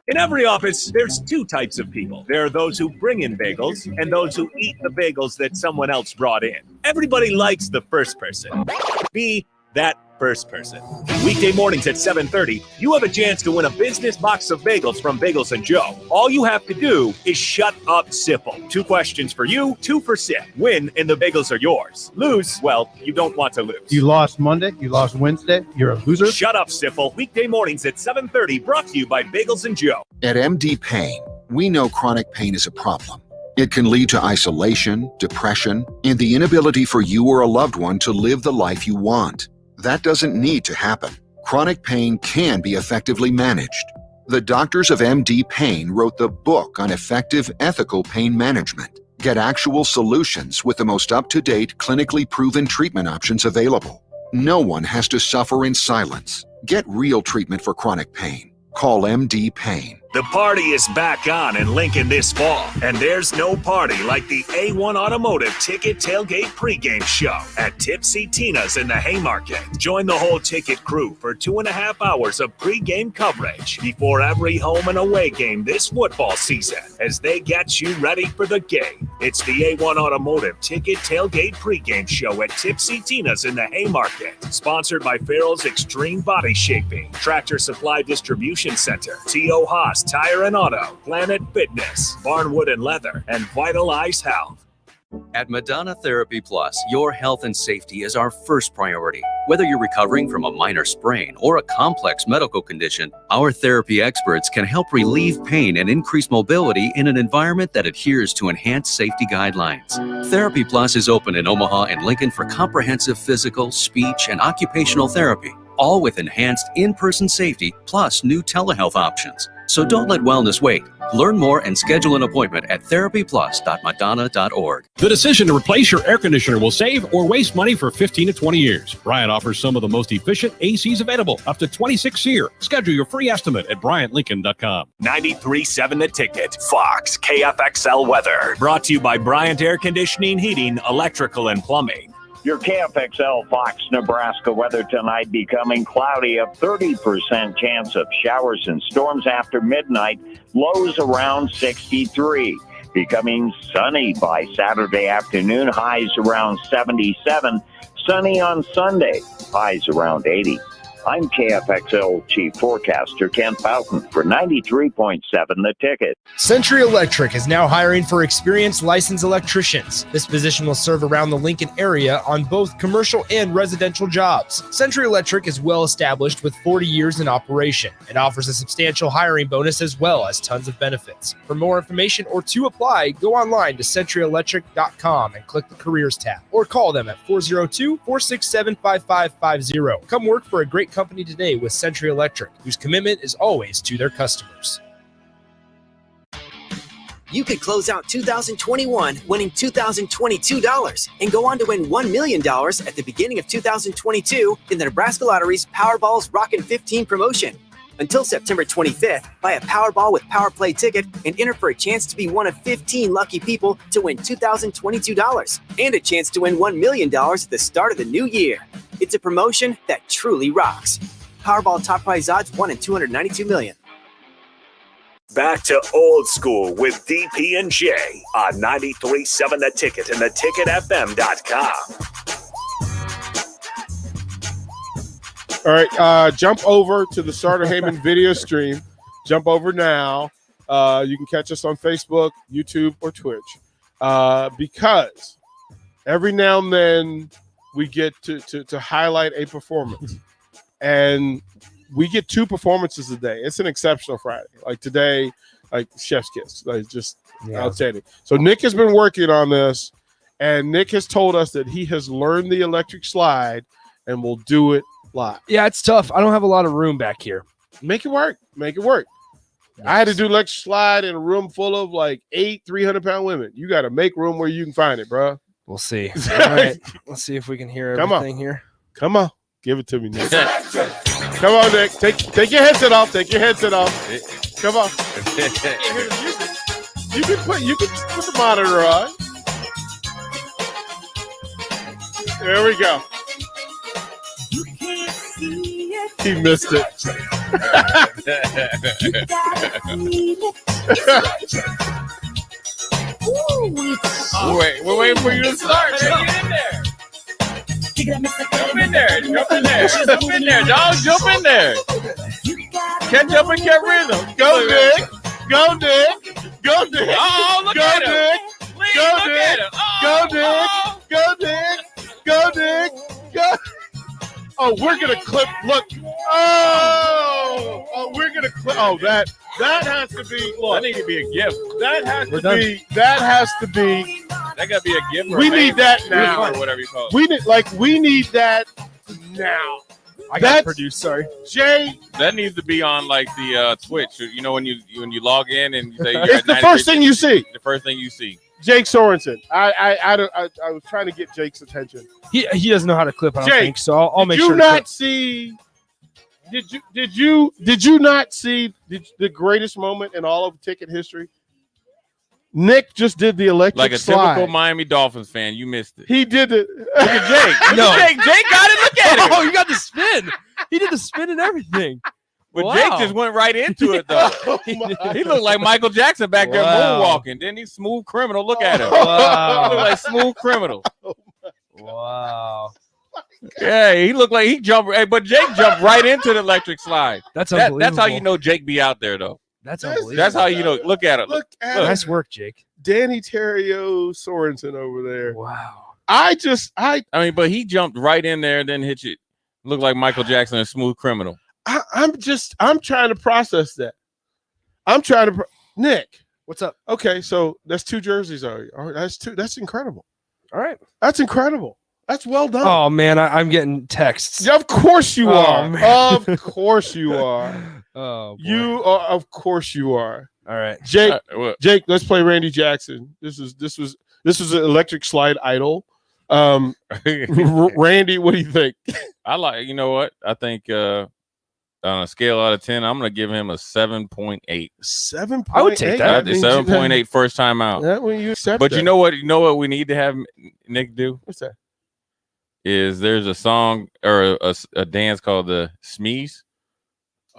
In every office, there's two types of people. There are those who bring in bagels and those who eat the bagels that someone else brought in. Everybody likes the first person. Be that first person. Weekday mornings at 7:30, you have a chance to win a business box of bagels from Bagels and Joe. All you have to do is shut up, Sipple. 2 questions for you, 2 for Sip. Win, and the bagels are yours. Lose, well, you don't want to lose. You lost Monday, you lost Wednesday, you're a loser. Shut up, Sipple. Weekday mornings at 7:30, brought to you by Bagels and Joe. At MD Pain, we know chronic pain is a problem. It can lead to isolation, depression, and the inability for you or a loved one to live the life you want. That doesn't need to happen. Chronic pain can be effectively managed. The doctors of MD Pain wrote the book on effective, ethical pain management. Get actual solutions with the most up-to-date, clinically proven treatment options available. No one has to suffer in silence. Get real treatment for chronic pain. Call MD Pain. The party is back on in Lincoln this fall, and there's no party like the A1 Automotive Ticket Tailgate pregame show at Tipsy Tina's in the Haymarket. Join the whole ticket crew for 2.5 hours of pregame coverage before every home and away game this football season as they get you ready for the game. It's the A1 Automotive Ticket Tailgate pregame show at Tipsy Tina's in the Haymarket. Sponsored by Farrell's Extreme Body Shaping, Tractor Supply Distribution Center, T.O. Haas Tire and Auto, Planet Fitness, Barnwood and Leather, and Vitalize Health. At Madonna Therapy Plus, your health and safety is our first priority. Whether you're recovering from a minor sprain or a complex medical condition, our therapy experts can help relieve pain and increase mobility in an environment that adheres to enhanced safety guidelines. Therapy Plus is open in Omaha and Lincoln for comprehensive physical, speech, and occupational therapy, all with enhanced in-person safety plus new telehealth options. So don't let wellness wait. Learn more and schedule an appointment at therapyplus.madonna.org. The decision to replace your air conditioner will save or waste money for 15 to 20 years. Bryant offers some of the most efficient ACs available, up to 26 year. Schedule your free estimate at BryantLincoln.com. 93.7 The Ticket, Fox, KFXL weather. Brought to you by Bryant Air Conditioning, Heating, Electrical, and Plumbing. Your KFXL Fox, Nebraska weather tonight becoming cloudy, a 30% chance of showers and storms after midnight, lows around 63. Becoming sunny by Saturday afternoon, highs around 77. Sunny on Sunday, highs around 80. I'm KFXL Chief Forecaster Kent Fountain for 93.7 The Ticket. Century Electric is now hiring for experienced licensed electricians. This position will serve around the Lincoln area on both commercial and residential jobs. Century Electric is well established with 40 years in operation and offers a substantial hiring bonus as well as tons of benefits. For more information or to apply, go online to centuryelectric.com and click the careers tab or call them at 402-467-5550. Come work for a great company today with Century Electric, whose commitment is always to their customers. You could close out 2021 winning $2,022 and go on to win $1 million at the beginning of 2022 in the Nebraska Lottery's Powerball's Rockin' 15 promotion. Until September 25th, buy a Powerball with Power Play ticket and enter for a chance to be one of 15 lucky people to win $2,022 and a chance to win $1 million at the start of the new year. It's a promotion that truly rocks. Powerball top prize odds 1 in 292 million. Back to old school with DP and J on 93.7 The Ticket and theticketfm.com. All right, jump over to the Starter Heyman video stream. Jump over now. You can catch us on Facebook, YouTube, or Twitch. Because every now and then we get to highlight a performance. And we get 2 performances a day. It's an exceptional Friday. Like today, like chef's kiss. Like just outstanding. So Nick has been working on this, and Nick has told us that he has learned the electric slide and will do it live. Yeah, it's tough. I don't have a lot of room back here. Make it work. Make it work. Yes. I had to do electric slide in a room full of like 8 300-pound women. You got to make room where you can find it, bro. We'll see. All right. Let's see if we can hear everything here. Come on. Give it to me, Nick. Come on, Nick. Take your headset off. Take your headset off. Come on. You can put the monitor on. There we go. He missed it. We're waiting for you to start. Get in there. Jump in there. Jump in there. Jump in there, dog. Jump in there. Catch up and get rhythm. Go, Nick. Go, Nick. Go, Nick. Oh, look go, at him. Nick. Please, go, look Nick. at him. Go, Nick. Go, Nick. Go, Nick. Go. Oh, we're going to clip. Look. Oh, we're going to clip. Oh, That has to be. Look, That need to be a gift. that has We're to done. be. That has to be. That got to be a gift. We need that Or now. whatever you call it. We need that now. I got That's- produced. Sorry. Jay, That needs to be on like the Twitch. You know when you log in and you say you're it's at the 93, first thing you see. The first thing you see. Jake Sorensen. I was trying to get Jake's attention. He doesn't know how to clip. I don't Jake, think so. I'll make Did sure. you not see? Did you not see the greatest moment in all of ticket history? Nick just did the electric Like a slide. typical Miami Dolphins fan, you missed it. He did it. Look at Jake. No. Jake got it. Look at it. Oh, you got the spin. He did the spin and everything. But Wow. Jake just went right into it though. He looked like Michael Jackson back there Wow. moonwalking. Then he's smooth criminal. Look at him. Wow. He looked like smooth criminal. Wow. Yeah, he looked like he jumped. Hey, but Jake jumped right into the electric slide. That's That's unbelievable. how you know Jake be out there though. That's unbelievable. That's how you know. Look at it. Look at Nice work, Jake. Danny Terrio Sorensen over there. Wow. I mean, but he jumped right in there and then hit you. Looked like Michael Jackson, a smooth criminal. I'm trying to process that. Nick, what's up? Okay, so that's 2 jerseys. All right, that's incredible. All right. That's incredible. That's well done. Oh man, I'm getting texts. Of course you Oh, are. man. Of course you are. Oh, boy. You are. Of course you are. All right, Jake. What? Jake, let's play Randy Jackson. This was an electric slide idol. Randy, what do you think? I like. You know what? I think on a scale out of 10, I'm gonna give him a 7.8. 7.8. I would take that. 7.8 first time out. Yeah, when you accept But that. you know what? You know what we need to have Nick do? What's that? Is there's a song or a dance called the Smeeze?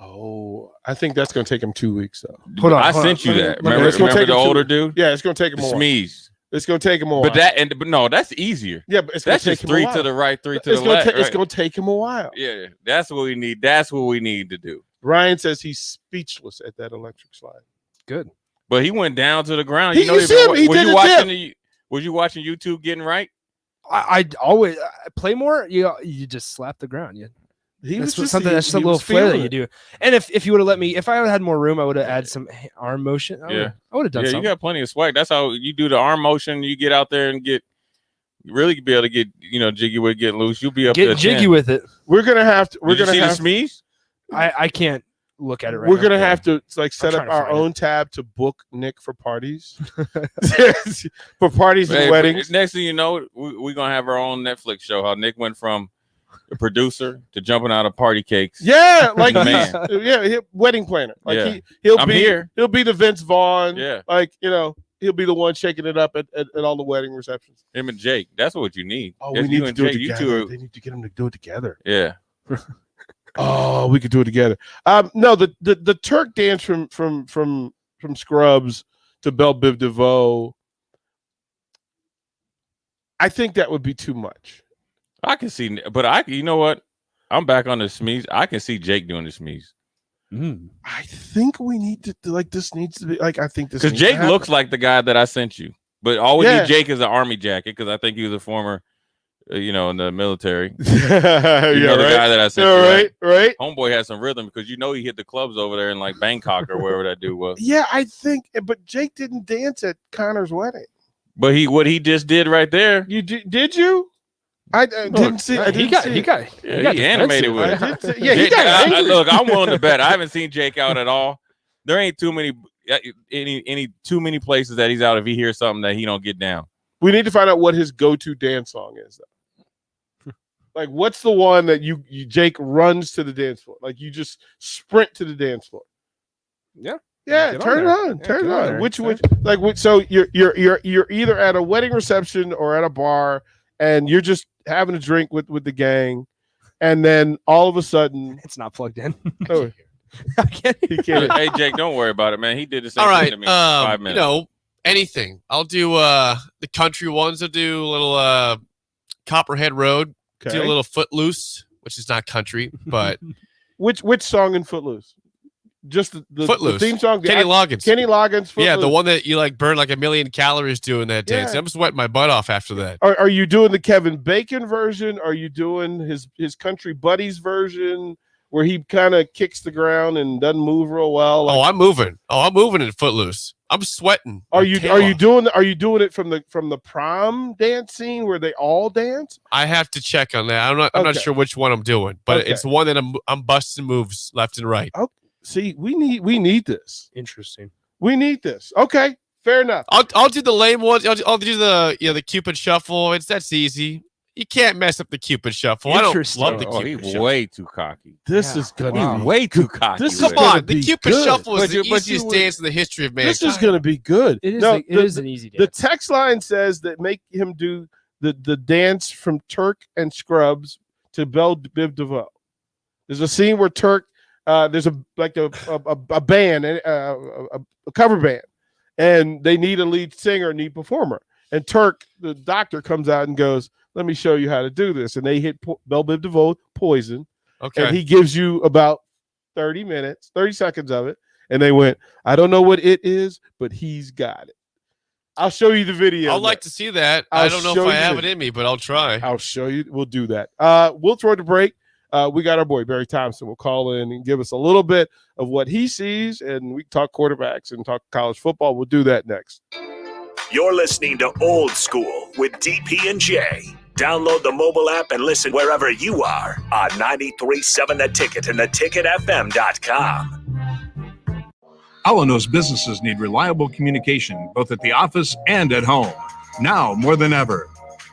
Oh, I think that's going to take him 2 weeks though. Hold on, I hold sent on. you that. It's gonna Remember take the him older dude? Yeah, it's going to take him The a while. Smeeze. It's going to take him a while. But no, that's easier. Yeah, but it's That's going to just take him a 3 while. to the right, 3 to It's the gonna left. ta- It's right. going to take him a while. Yeah, that's what we need. That's what we need to do. Ryan says he's speechless at that electric slide. Good. But he went down to the ground. You see him? He did a dip. Was you watching YouTube getting right? I always play more. You just slap the ground. That's something. That's just a he little was flair that feeling you it. do. And if you would have let me, if I had more room, I would have added some arm motion. I would have done Yeah, something. you got plenty of swag. That's how you do the arm motion. You get out there and really be able to get jiggy with getting loose. You'll be up there. Get jiggy with it. We're gonna have to. We're Did you gonna see have. the Smeeze? I can't look at it right We're now. gonna have to set I'm up trying to our find own tab to book Nick for parties, for parties and Hey, weddings. Next thing you know, we're gonna have our own Netflix show. How Nick went from a producer to jumping out of party cakes. Yeah, like Man. wedding planner. Like Yeah. he'll I'm be here. He'll be the Vince Vaughn. Yeah. like he'll be the one shaking it up at all the wedding receptions. Him and Jake. That's what you need. Oh, That's we need you to and do it Jake. You together. two are- They need to get them to do it together. yeah. Oh, we could do it together. No, the Turk dance from Scrubs to Belle Biv DeVoe. I think that would be too much. I can see, but you know what? I'm back on the Smeeze. I can see Jake doing the Smeeze. I think we need to this needs to be I think this Because needs to Jake happen. looks like the guy that I sent you. But all we Yeah. need Jake is an army jacket because I think he was a former, in the military. Yeah, the right. guy that I sent Yeah, you. right. Homeboy has some rhythm because he hit the clubs over there in like Bangkok or wherever that dude was. Yeah, I think, but Jake didn't dance at Connor's wedding. But what he just did right there. You did you? I didn't see. I didn't see it. He animated with it. I did see- yeah, he Jake- got angry. look, I'm willing to bet. I haven't seen Jake out at all. There ain't too many too many places that he's out if he hears something that he don't get down. We need to find out what his go-to dance song is, though. Like, what's the one that you Jake runs to the dance floor? Like, you just sprint to the dance floor. Yeah. Yeah, Get on turn it there. on. Yeah, Turn get it on on. there. Which so you're either at a wedding reception or at a bar, and you're just having a drink with the gang, and then all of a sudden it's not plugged in. Oh, he can't. Hey Jake, don't worry about it, man. He did the same All thing right. to me in 5 minutes. Anything. I'll do the country ones. I'll do a little Copperhead Road. Okay. Do a little Footloose, which is not country, but Which song in Footloose? Just the Footloose. theme song. Kenny Loggins. Kenny Loggins. yeah, the Footloose. one that you burn like 1 million calories doing that dance. Yeah. I'm sweating my butt off after that. Are you doing the Kevin Bacon version? Are you doing his country buddies version? where he kind of kicks the ground and doesn't move real well? Oh, I'm moving. I'm moving in Footloose. I'm sweating. Are you doing it from the prom dance scene where they all dance? I have to check on that. I'm not sure which one I'm doing, but it's the one that I'm busting moves left and right. Oh, see, we need this. Interesting. We need this. Okay, fair enough. I'll do the lame ones. I'll do the Cupid shuffle. That's easy. You can't mess up the Cupid shuffle. I don't love the Cupid shuffle. Way too cocky. This is gonna be way too cocky. Come on, the Cupid shuffle is the easiest dance in the history of mankind. This is gonna be good. It is. It is an easy dance. The text line says that make him do the dance from Turk and Scrubs to Belle Biv DeVoe. There's a scene where Turk, there's a band, a cover band, and they need a lead singer, need performer. And Turk, the doctor, comes out and goes, "Let me show you how to do this." And they hit Belle Biv DeVoe Poison. Okay. And he gives you about 30 seconds of it. And they went, "I don't know what it is, but he's got it." I'll show you the video. I'd like to see that. I don't know if I have it in me, but I'll try. I'll show you. We'll do that. We'll throw the break. We got our boy Barry Thompson will call in and give us a little bit of what he sees, and we talk quarterbacks and talk college football. We'll do that next. You're listening to Old School with DP and J. Download the mobile app and listen wherever you are on 93.7 The Ticket and theticketfm.com. Allo knows businesses need reliable communication, both at the office and at home. Now more than ever.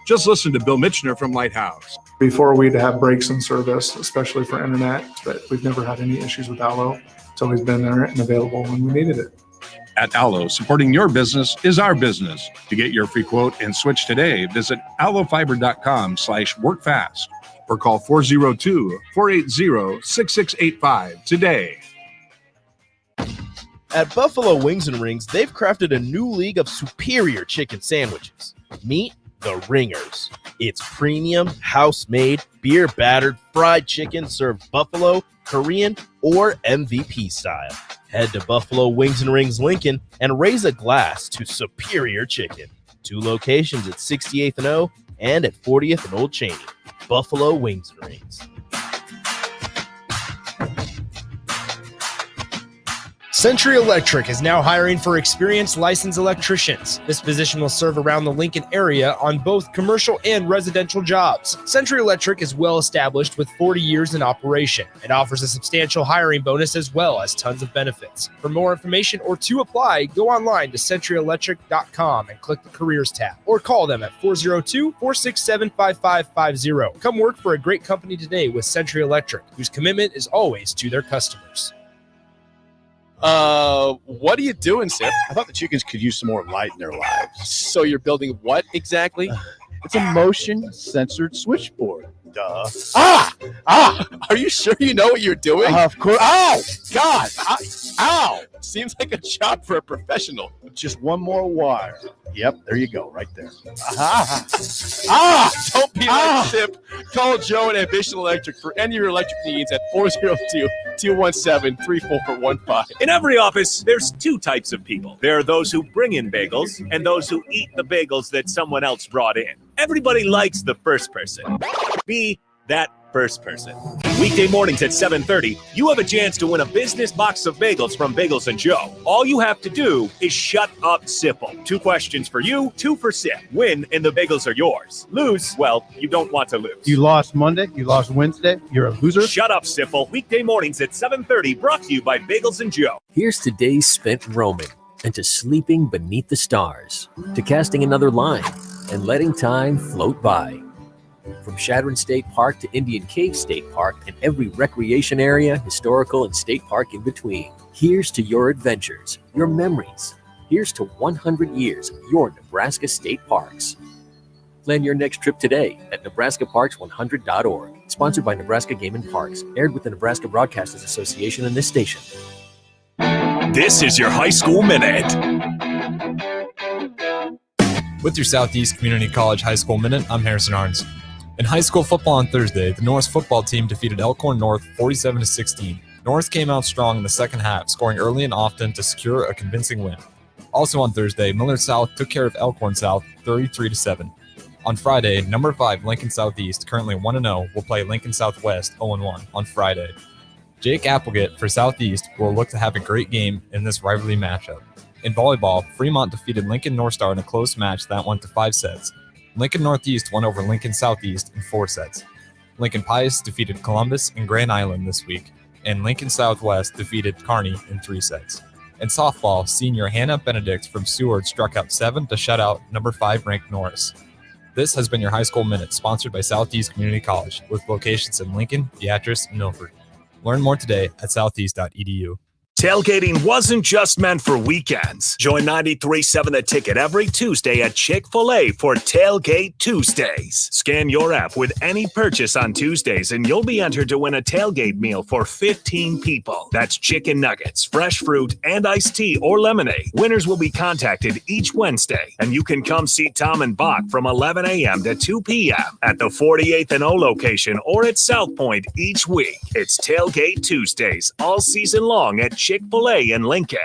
Just listen to Bill Mitchner from Lighthouse. Before we'd have breaks in service, especially for internet, but we've never had any issues with Allo. It's always been there and available when we needed it. At Allo, supporting your business is our business. To get your free quote and switch today, visit allofiber.com/workfast or call 402-480-6685 today. At Buffalo Wings and Rings, they've crafted a new league of superior chicken sandwiches. Meet the Ringers. It's premium, house-made, beer-battered, fried chicken served buffalo, Korean, or MVP style. Head to Buffalo Wings and Rings Lincoln and raise a glass to superior chicken. 2 locations at 68th and O and at 40th and Old Cheney. Buffalo Wings and Rings. Century Electric is now hiring for experienced licensed electricians. This position will serve around the Lincoln area on both commercial and residential jobs. Century Electric is well established with 40 years in operation. It offers a substantial hiring bonus as well as tons of benefits. For more information or to apply, go online to centuryelectric.com and click the careers tab or call them at 402-467-5550. Come work for a great company today with Century Electric, whose commitment is always to their customers. What are you doing, Sip? I thought the chickens could use some more light in their lives. So you're building what exactly? It's a motion censored switchboard. Duh. Are you sure you know what you're doing? Of course. Ow! God! Ow! Seems like a job for a professional. Just one more wire. Yep, there you go, right there. Don't be like Sip. Call Joe at Ambition Electric for any of your electric needs at 402-217-3415. In every office, there's 2 types of people. There are those who bring in bagels and those who eat the bagels that someone else brought in. Everybody likes the first person. Be that first person. Weekday mornings at 7:30, you have a chance to win a business box of bagels from Bagels & Joe. All you have to do is shut up, Sipple. 2 questions for you, 2 for Sip. Win and the bagels are yours. Lose, well, you don't want to lose. You lost Monday, you lost Wednesday, you're a loser. Shut up, Sipple. Weekday mornings at 7:30, brought to you by Bagels & Joe. Here's to days spent roaming, and to sleeping beneath the stars, to casting another line, and letting time float by. From Shadron State Park to Indian Cave State Park and every recreation area, historical, and state park in between. Here's to your adventures, your memories. Here's to 100 years of your Nebraska State Parks. Plan your next trip today at NebraskaParks100.org. Sponsored by Nebraska Game and Parks. Aired with the Nebraska Broadcasters Association and this station. This is your High School Minute. With your Southeast Community College High School Minute, I'm Harrison Arns. In high school football on Thursday, the Norris football team defeated Elkhorn North 47-16. Norris came out strong in the second half, scoring early and often to secure a convincing win. Also on Thursday, Millard South took care of Elkhorn South 33-7. On Friday, number 5 Lincoln Southeast, currently 1-0, will play Lincoln Southwest 0-1 on Friday. Jake Applegate for Southeast will look to have a great game in this rivalry matchup. In volleyball, Fremont defeated Lincoln North Star in a close match that went to 5 sets. Lincoln Northeast won over Lincoln Southeast in 4 sets. Lincoln Pius defeated Columbus and Grand Island this week, and Lincoln Southwest defeated Kearney in 3 sets. In softball, senior Hannah Benedict from Seward struck out 7 to shut out number 5 ranked Norris. This has been your High School Minute, sponsored by Southeast Community College, with locations in Lincoln, Beatrice, and Milford. Learn more today at southeast.edu. Tailgating wasn't just meant for weekends. Join 93.7 The Ticket every Tuesday at Chick-fil-A for Tailgate Tuesdays. Scan your app with any purchase on Tuesdays and you'll be entered to win a tailgate meal for 15 people. That's chicken nuggets, fresh fruit, and iced tea or lemonade. Winners will be contacted each Wednesday, and you can come see Tom and Bach from 11 a.m. to 2 p.m. at the 48th and O location or at South Point each week. It's Tailgate Tuesdays all season long at Chick-fil-A in Lincoln.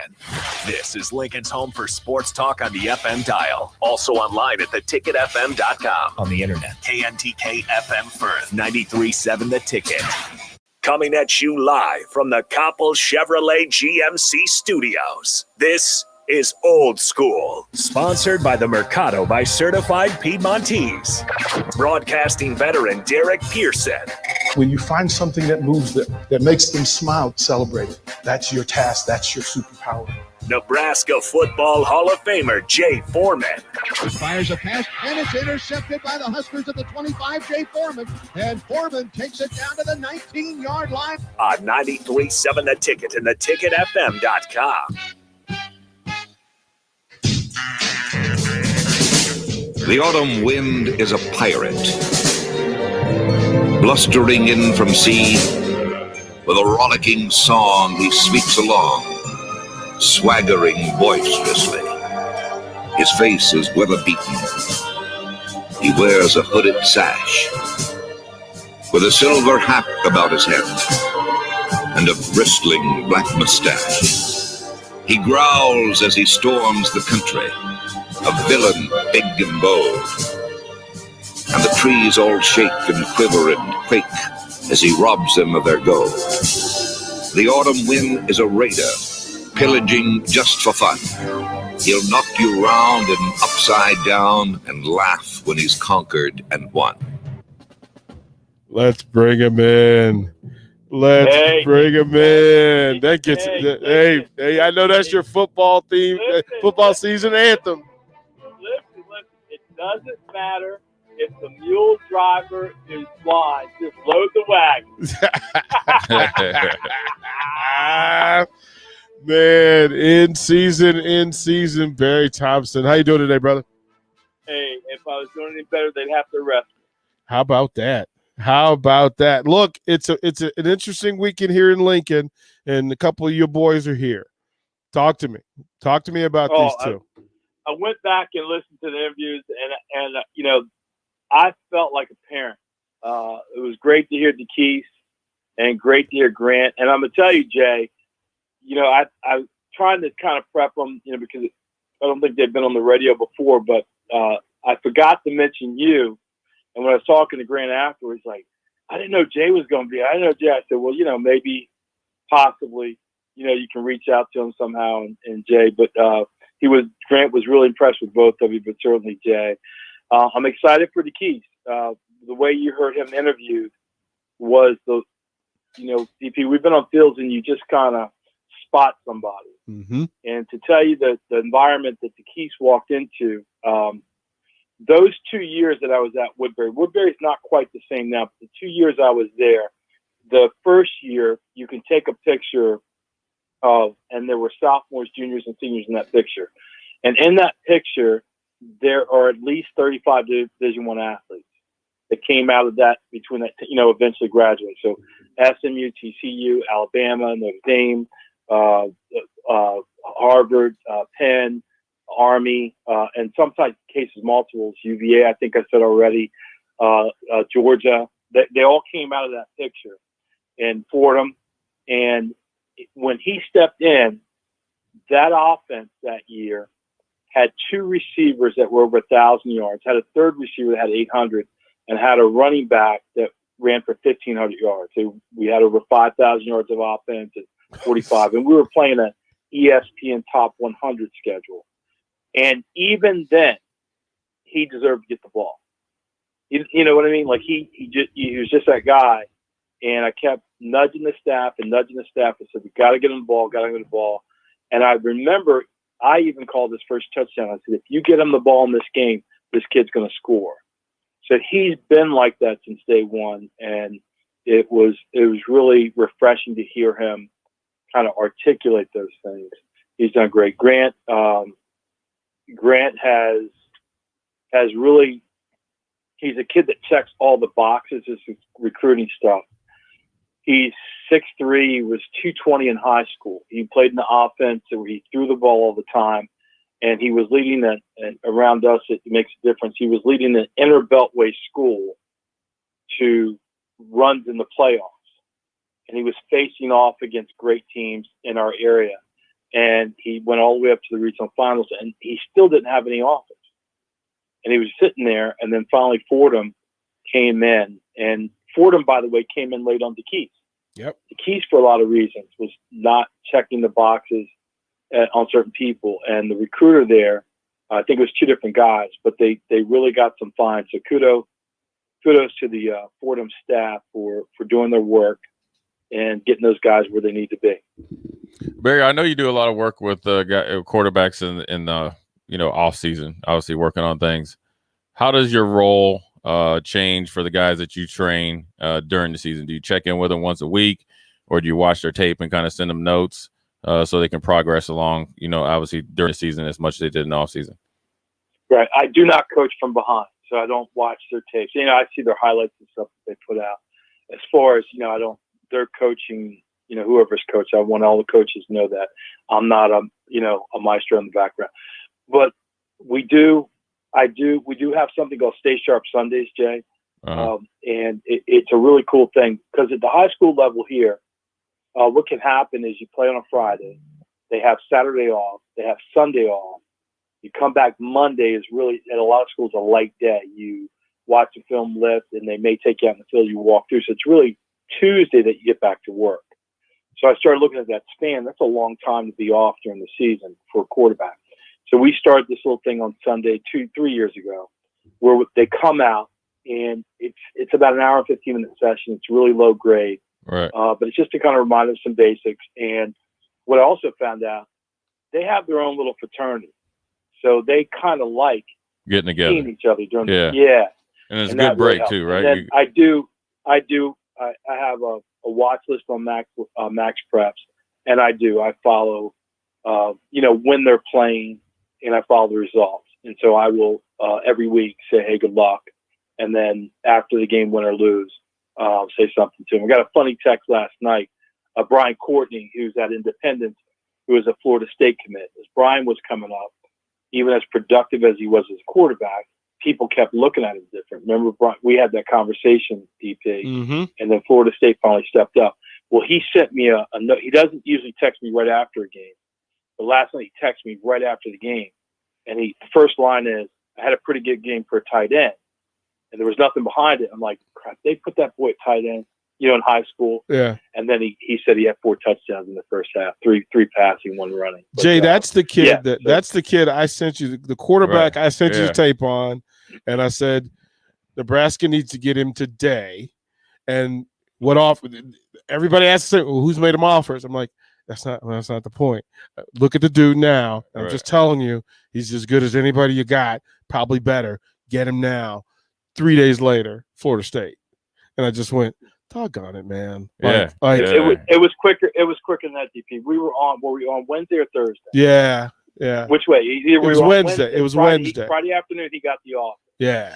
This is Lincoln's home for sports talk on the FM dial. Also online at theticketfm.com. On the internet, KNTK FM Firth, 93.7 The Ticket. Coming at you live from the Coppel Chevrolet GMC studios. This is Old School, sponsored by the Mercado by Certified Piedmontese. Broadcasting veteran Derek Pearson. When you find something that moves them, that makes them smile, celebrate it. That's your task. That's your superpower. Nebraska Football Hall of Famer Jay Foreman. Fires a pass, and it's intercepted by the Huskers at the 25, Jay Foreman. And Foreman takes it down to the 19-yard line. On 93.7 The Ticket and theticketfm.com. The autumn wind is a pirate, blustering in from sea. With a rollicking song he sweeps along, swaggering boisterously. His face is weather-beaten. He wears a hooded sash, with a silver hat about his head, and a bristling black mustache. He growls as he storms the country, a villain big and bold. And the trees all shake and quiver and quake as he robs them of their gold. The autumn wind is a raider, pillaging just for fun. He'll knock you round and upside down and laugh when he's conquered and won. Let's bring him in. Let's bring him in. That gets hey, I know that's your football theme, football season anthem. Listen, it doesn't matter if the mule driver is blind. Just load the wagon. Man, in season, Barry Thompson. How you doing today, brother? Hey, if I was doing any better, they'd have to arrest me. How about that? Look, it's an interesting weekend here in Lincoln, and a couple of your boys are here. Talk to me about these two. I went back and listened to the interviews, and you know, I felt like a parent. It was great to hear DeKeese and great to hear Grant. And I'm gonna tell you, Jay, you know, I trying to kind of prep them, you know, because I don't think they've been on the radio before, but I forgot to mention you. And when I was talking to Grant afterwards, like, I didn't know Jay was going to be. I didn't know Jay. I said, well, you know, maybe, possibly, you know, you can reach out to him somehow, and Jay. But Grant was really impressed with both of you, but certainly Jay. I'm excited for DeKeese. The way you heard him interviewed was DP, we've been on fields and you just kind of spot somebody. Mm-hmm. And to tell you that the environment that DeKeese walked into, those 2 years that I was at Woodbury's not quite the same now, but the 2 years I was there, the first year you can take a picture of, and there were sophomores, juniors, and seniors in that picture. And in that picture, there are at least 35 Division I athletes that came out of that between that, you know, eventually graduating. So SMU, TCU, Alabama, Notre Dame, Harvard, Penn, Army, and sometimes cases multiples, UVA, I think I said already, Georgia. They all came out of that picture. And Fordham. And when he stepped in, that offense that year had two receivers that were over 1,000 yards, had a third receiver that had 800, and had a running back that ran for 1,500 yards. So we had over 5,000 yards of offense and 45, and we were playing an ESPN Top 100 schedule. And even then, he deserved to get the ball. You know what I mean? Like he was just that guy. And I kept nudging the staff. I said, we got to get him the ball, And I remember I even called his first touchdown. I said, if you get him the ball in this game, this kid's going to score. So he's been like that since day one. And it was really refreshing to hear him kind of articulate those things. He's done great. Grant has really, he's a kid that checks all the boxes, his recruiting stuff. He's 6'3", he was 220 in high school. He played in the offense where he threw the ball all the time, and he was leading that, and around us it makes a difference. He was leading an inner beltway school to runs in the playoffs. And he was facing off against great teams in our area. And he went all the way up to the regional finals, and he still didn't have any offense. And he was sitting there, and then finally Fordham came in. And Fordham, by the way, came in late on DeKeys. Yep. DeKeys, for a lot of reasons, was not checking the boxes on certain people. And the recruiter there, I think it was two different guys, but they really got some fines. So kudos to the Fordham staff for doing their work and getting those guys where they need to be. Barry, I know you do a lot of work with quarterbacks in off season, obviously working on things. How does your role change for the guys that you train during the season? Do you check in with them once a week, or do you watch their tape and kind of send them notes so they can progress along, obviously during the season as much as they did in the off season? Right. I do not coach from behind, so I don't watch their tapes. I see their highlights and stuff that they put out. As far as, they're coaching, whoever's coach. I want all the coaches to know that I'm not a maestro in the background. But we do have something called Stay Sharp Sundays, Jay. Uh-huh. And it's a really cool thing because at the high school level here, what can happen is you play on a Friday, they have Saturday off, they have Sunday off. You come back Monday is really, at a lot of schools, a light day. You watch the film lift and they may take you out in the field, you walk through. So it's really Tuesday that you get back to work. So I started looking at that span. That's a long time to be off during the season for a quarterback. So we started this little thing on Sunday 2-3 years ago where they come out and it's about an hour and 15-minute session. It's really low grade. Right. But it's just to kind of remind them some basics. And what I also found out, they have their own little fraternity. So they kind of like getting together, seeing each other during yeah. And it's a good break really too, right? And then I have a watch list on Max Preps, and I follow, when they're playing, and I follow the results. And so I will every week say, hey, good luck. And then after the game, win or lose, say something to him. I got a funny text last night. Brian Courtney, who's at Independence, who is a Florida State commit. As Brian was coming up, even as productive as he was as a quarterback, people kept looking at him different. Remember, Brian, we had that conversation, DP, and then Florida State finally stepped up. Well, he sent me a note. He doesn't usually text me right after a game. But last night he texted me right after the game. And the first line is, I had a pretty good game for a tight end. And there was nothing behind it. I'm like, crap, they put that boy at tight end, in high school. Yeah. And then he said he had 4 touchdowns in the first half, three passing, 1 running. But, Jay, that's the kid that's the kid I sent you, the quarterback Right. I sent you Yeah. the tape on. And I said, Nebraska needs to get him today. And what offer? Everybody asks, well, who's made him offers? I'm like, that's not the point. Look at the dude now. I'm Right. just telling you, he's as good as anybody you got, probably better. Get him now. 3 days later, Florida State. And I just went, doggone it, man. Yeah. It was quicker. It was quicker than that, DP. Were we on Wednesday or Thursday? Yeah. Which way? Either It was we were on Wednesday. It was Friday, Wednesday. Friday afternoon, he got the offer. Yeah.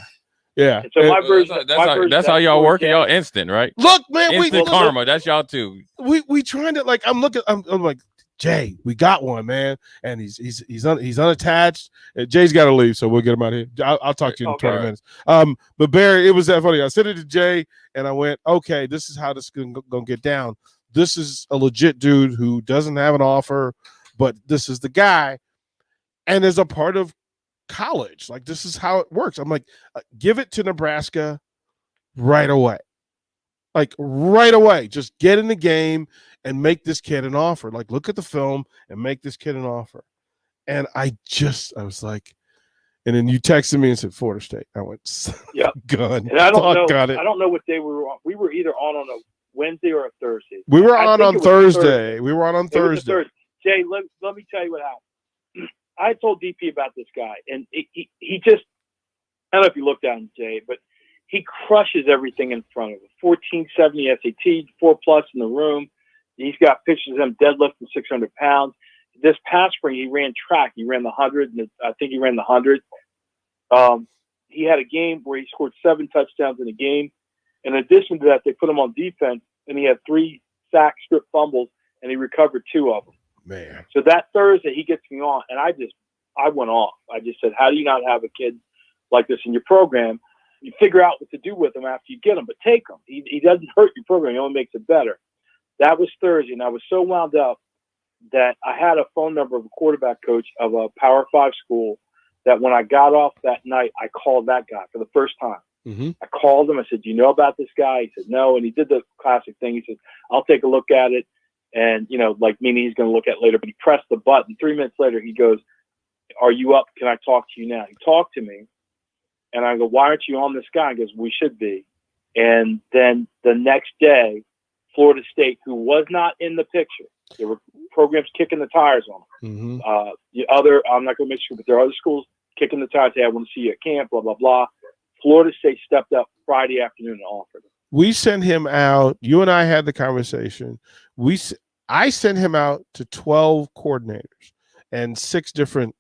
And so my version. That's how y'all work. Y'all instant, right? Look, man, Instant karma. That's y'all too. We trying to I'm like, Jay, we got one, man, and he's unattached. And Jay's got to leave, so we'll get him out of here. I'll talk to you in 20 minutes. But Barry, it was that funny. I sent it to Jay, and I went, okay, this is how this is gonna get down. This is a legit dude who doesn't have an offer, but this is the guy, and as a part of college, like this is how it works. I'm like, give it to Nebraska right away. Like right away, just get in the game and make this kid an offer. Like look at the film and make this kid an offer. And I was like, and then you texted me and said Florida State. I went, yeah, gun. And I don't know. Got it. I don't know what day we were on. We were either on a Wednesday or a Thursday. We were I on think it was Thursday. We were on It was a Thursday. Thursday. Jay, let me tell you what happened. I told DP about this guy, and he just, I don't know if you looked at him, Jay, but he crushes everything in front of him. 1470 SAT, 4+ in the room. He's got pictures of him deadlifting 600 pounds. This past spring, he ran track. He ran the 100, and I think he ran the 100. He had a game where he scored 7 touchdowns in a game. In addition to that, they put him on defense, and he had 3 sack strip fumbles, and he recovered 2 of them. Man. So that Thursday, he gets me on, and I went off. I just said, how do you not have a kid like this in your program? You figure out what to do with him after you get him, but take him. He doesn't hurt your program. He only makes it better. That was Thursday, and I was so wound up that I had a phone number of a quarterback coach of a Power 5 school that when I got off that night, I called that guy for the first time. Mm-hmm. I called him. I said, do you know about this guy? He said, no. And he did the classic thing. He said, I'll take a look at it. And, like meaning he's going to look at it later. But he pressed the button. 3 minutes later, he goes, are you up? Can I talk to you now? He talked to me. And I go, why aren't you on this guy? He goes, we should be. And then the next day, Florida State, who was not in the picture, there were programs kicking the tires on them. Mm-hmm. I'm not going to make sure, but there are other schools kicking the tires. Hey, I want to see you at camp, blah, blah, blah. Florida State stepped up Friday afternoon and offered him. We sent him out. You and I had the conversation. I sent him out to 12 coordinators and 6 different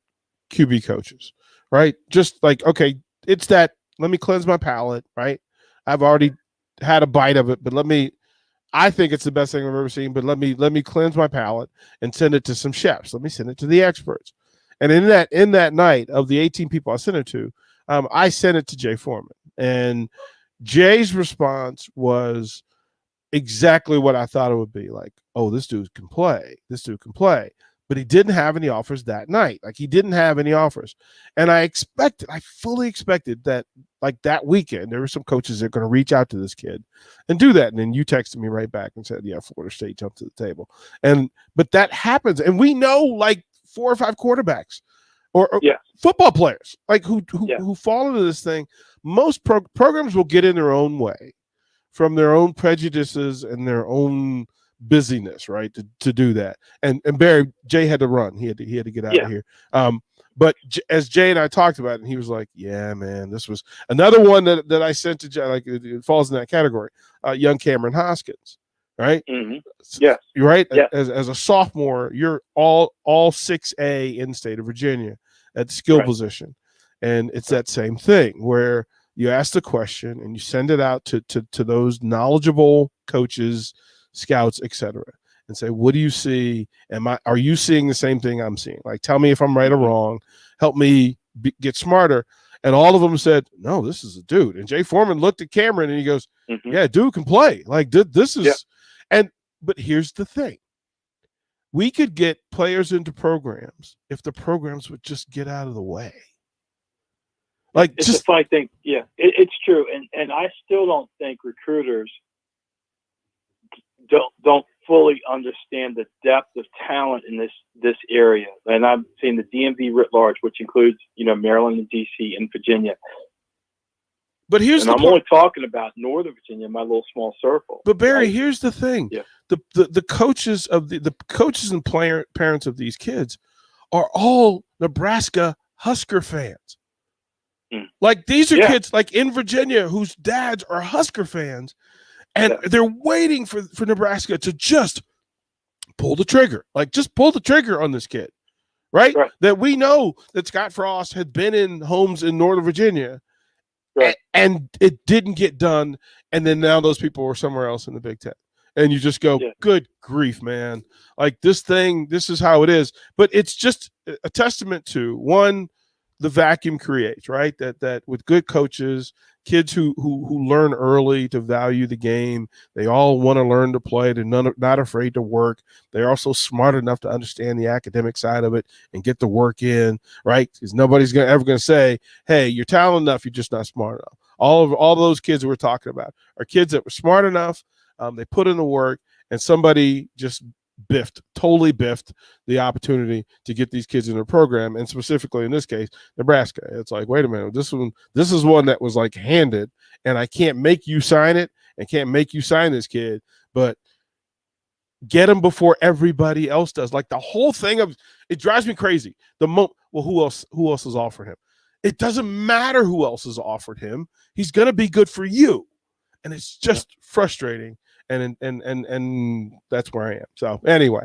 QB coaches, right? Just like, okay, it's that, let me cleanse my palate, right? I've already had a bite of it, but I think it's the best thing I've ever seen, but let me cleanse my palate and send it to some chefs. Let me send it to the experts. And in that night of the 18 people I sent it to, I sent it to Jay Foreman. And Jay's response was exactly what I thought it would be. Like, oh, this dude can play. This dude can play. But he didn't have any offers that night. Like, he didn't have any offers. And I fully expected that, like, that weekend, there were some coaches that are going to reach out to this kid and do that. And then you texted me right back and said, yeah, Florida State jumped to the table. But that happens. And we know, like, 4 or 5 quarterbacks or football players, like, who fall into this thing. Most programs will get in their own way from their own prejudices and their own busyness, right, to do that. And Barry, Jay had to run. He had to get out of here. But as Jay and I talked about it, and he was like, yeah, man, this was another one that I sent to Jay, like it falls in that category. Young Cameron Hoskins, right? Mm-hmm. Yeah. You're right. Yeah. As a sophomore, you're all 6A in the state of Virginia at the skill position. And it's that same thing where you ask the question and you send it out to those knowledgeable coaches, scouts, etc., and say, what do you see? Are you seeing the same thing I'm seeing? Like, tell me if I'm right or wrong. Help me get smarter. And all of them said, no, this is a dude. And Jay Foreman looked at Cameron and he goes, yeah, dude can play. Like, this is, but here's the thing. We could get players into programs if the programs would just get out of the way. Like, it's a funny thing. Yeah, it's true. And I still don't think recruiters don't fully understand the depth of talent in this area. And I'm seeing the DMV writ large, which includes, Maryland and DC and Virginia. But I'm only talking about Northern Virginia, my little small circle. But Barry, here's the thing. Yeah. The coaches of the coaches and parents of these kids are all Nebraska Husker fans. Like, these are kids like in Virginia whose dads are Husker fans. And they're waiting for Nebraska to just pull the trigger. Like, just pull the trigger on this kid, right? That we know that Scott Frost had been in homes in Northern Virginia, and it didn't get done. And then now those people are somewhere else in the Big Ten. And you just go, good grief, man. Like, this is how it is. But it's just a testament to, one, the vacuum creates, right? That with good coaches, kids who learn early to value the game, they all want to learn to play. They're not afraid to work. They're also smart enough to understand the academic side of it and get the work in, right? Because nobody's ever going to say, hey, you're talented enough, you're just not smart enough. All those kids we're talking about are kids that were smart enough. They put in the work, and somebody just totally biffed the opportunity to get these kids in their program, and specifically in this case, Nebraska. It's like, wait a minute, this is one that was like handed, and I can't make you sign it and can't make you sign this kid, but get him before everybody else does. Like the whole thing of it drives me crazy. Who else has offered him? It doesn't matter who else has offered him. He's going to be good for you, and it's just frustrating. And that's where I am. So anyway,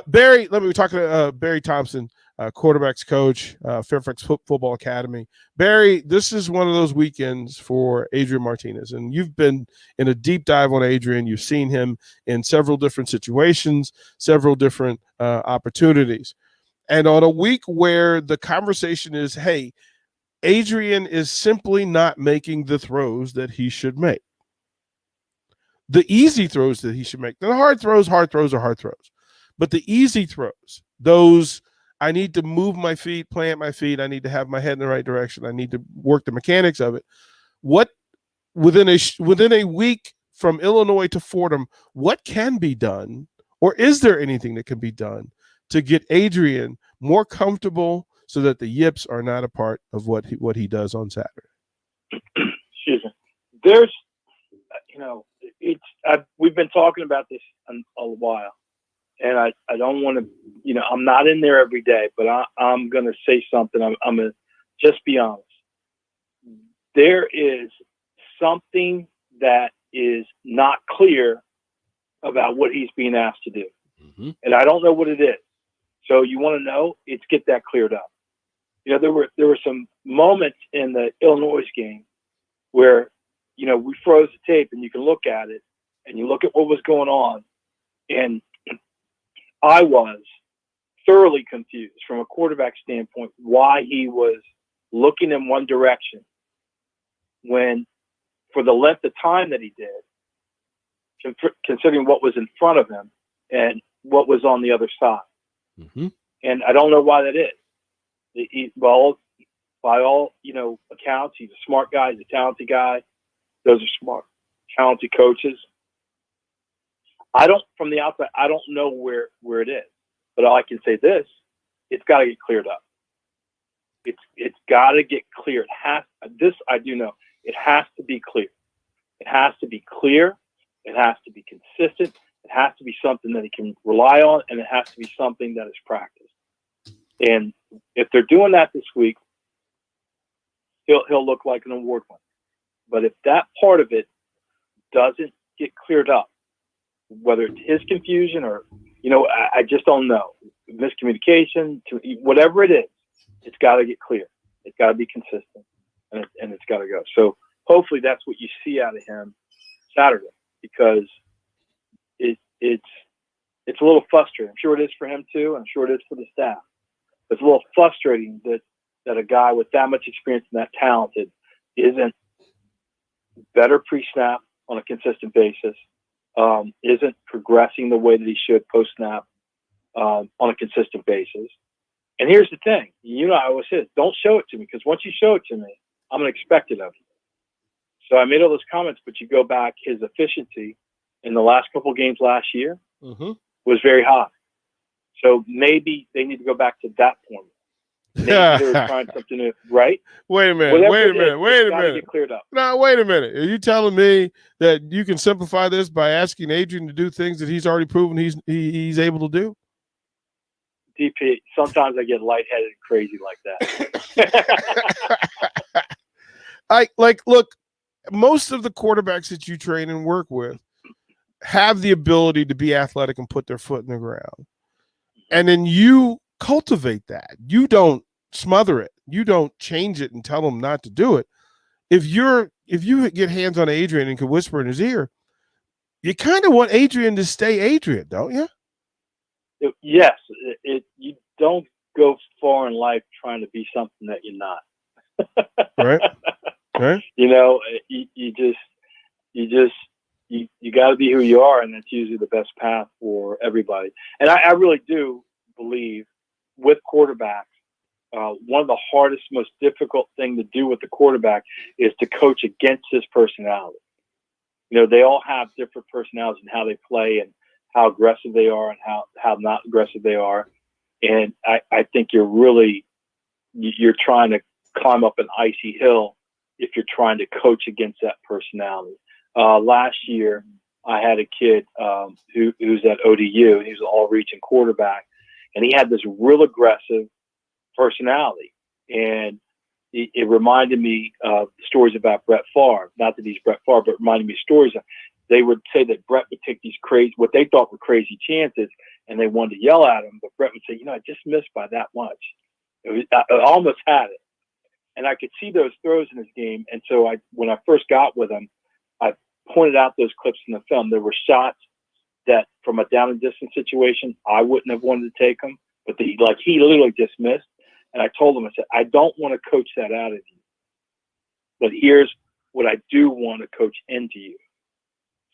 Barry, we're talking to Barry Thompson, quarterbacks coach, Fairfax Football Academy. Barry, this is one of those weekends for Adrian Martinez, and you've been in a deep dive on Adrian. You've seen him in several different situations, several different opportunities. And on a week where the conversation is, hey, Adrian is simply not making the throws that he should make. The easy throws that he should make. The hard throws are hard throws. But the easy throws, those I need to move my feet, plant my feet, I need to have my head in the right direction, I need to work the mechanics of it. What within a week from Illinois to Fordham, what can be done, or is there anything that can be done to get Adrian more comfortable so that the yips are not a part of what he does on Saturday? Excuse me. There's, we've been talking about this a while, and I don't want to, I'm not in there every day, but I'm going to say something. I'm going to just be honest. There is something that is not clear about what he's being asked to do. Mm-hmm. And I don't know what it is. So you want to know, it's get that cleared up. There were some moments in the Illinois game where, we froze the tape and you can look at it and you look at what was going on. And I was thoroughly confused from a quarterback standpoint why he was looking in one direction when, for the length of time that he did, considering what was in front of him and what was on the other side. Mm-hmm. And I don't know why that is. By all accounts, he's a smart guy. He's a talented guy. Those are smart, talented coaches. From the outside, I don't know where it is, but all I can say it's got to get cleared up. It's got to get clear. I do know. It has to be clear. It has to be clear. It has to be consistent. It has to be something that he can rely on, and it has to be something that is practiced. And if they're doing that this week, he'll look like an award winner. But if that part of it doesn't get cleared up, whether it's his confusion or, I just don't know, miscommunication, whatever it is, it's got to get clear. It's got to be consistent, and it's got to go. So hopefully that's what you see out of him Saturday, because it's a little frustrating. I'm sure it is for him too. I'm sure it is for the staff. It's a little frustrating that a guy with that much experience and that talented isn't better pre-snap on a consistent basis, isn't progressing the way that he should post-snap on a consistent basis. And here's the thing. I always say, don't show it to me, because once you show it to me, I'm going to expect it of you. So I made all those comments, but you go back, his efficiency in the last couple of games last year was very high. So maybe they need to go back to that point. Maybe they're trying something new, right? Wait a minute. Wait a minute. Get cleared up. No, wait a minute. Are you telling me that you can simplify this by asking Adrian to do things that he's already proven he's able to do? DP, sometimes I get lightheaded and crazy like that. Look, most of the quarterbacks that you train and work with have the ability to be athletic and put their foot in the ground. And then you cultivate that. You don't smother it. You don't change it and tell them not to do it. If you get hands on Adrian and can whisper in his ear, you kind of want Adrian to stay Adrian, don't you? Yes. You don't go far in life trying to be something that you're not. Right. You got to be who you are, and that's usually the best path for everybody. And I really do believe with quarterbacks, one of the hardest, most difficult thing to do with the quarterback is to coach against his personality. You know, they all have different personalities in how they play and how aggressive they are and how not aggressive they are. And I think you're trying to climb up an icy hill if you're trying to coach against that personality. Last year, I had a kid who's at ODU. He was an all-reaching quarterback, and he had this real aggressive personality. And it reminded me of stories about Brett Favre. Not that he's Brett Favre, but reminded me of stories. They would say that Brett would take these what they thought were crazy chances, and they wanted to yell at him. But Brett would say, I just missed by that much. I almost had it. And I could see those throws in his game. And so when I first got with him, I pointed out those clips in the film. There were shots that from a down and distance situation, I wouldn't have wanted to take him, but he literally just missed. And I told him, I said, I don't want to coach that out of you, but here's what I do want to coach into you.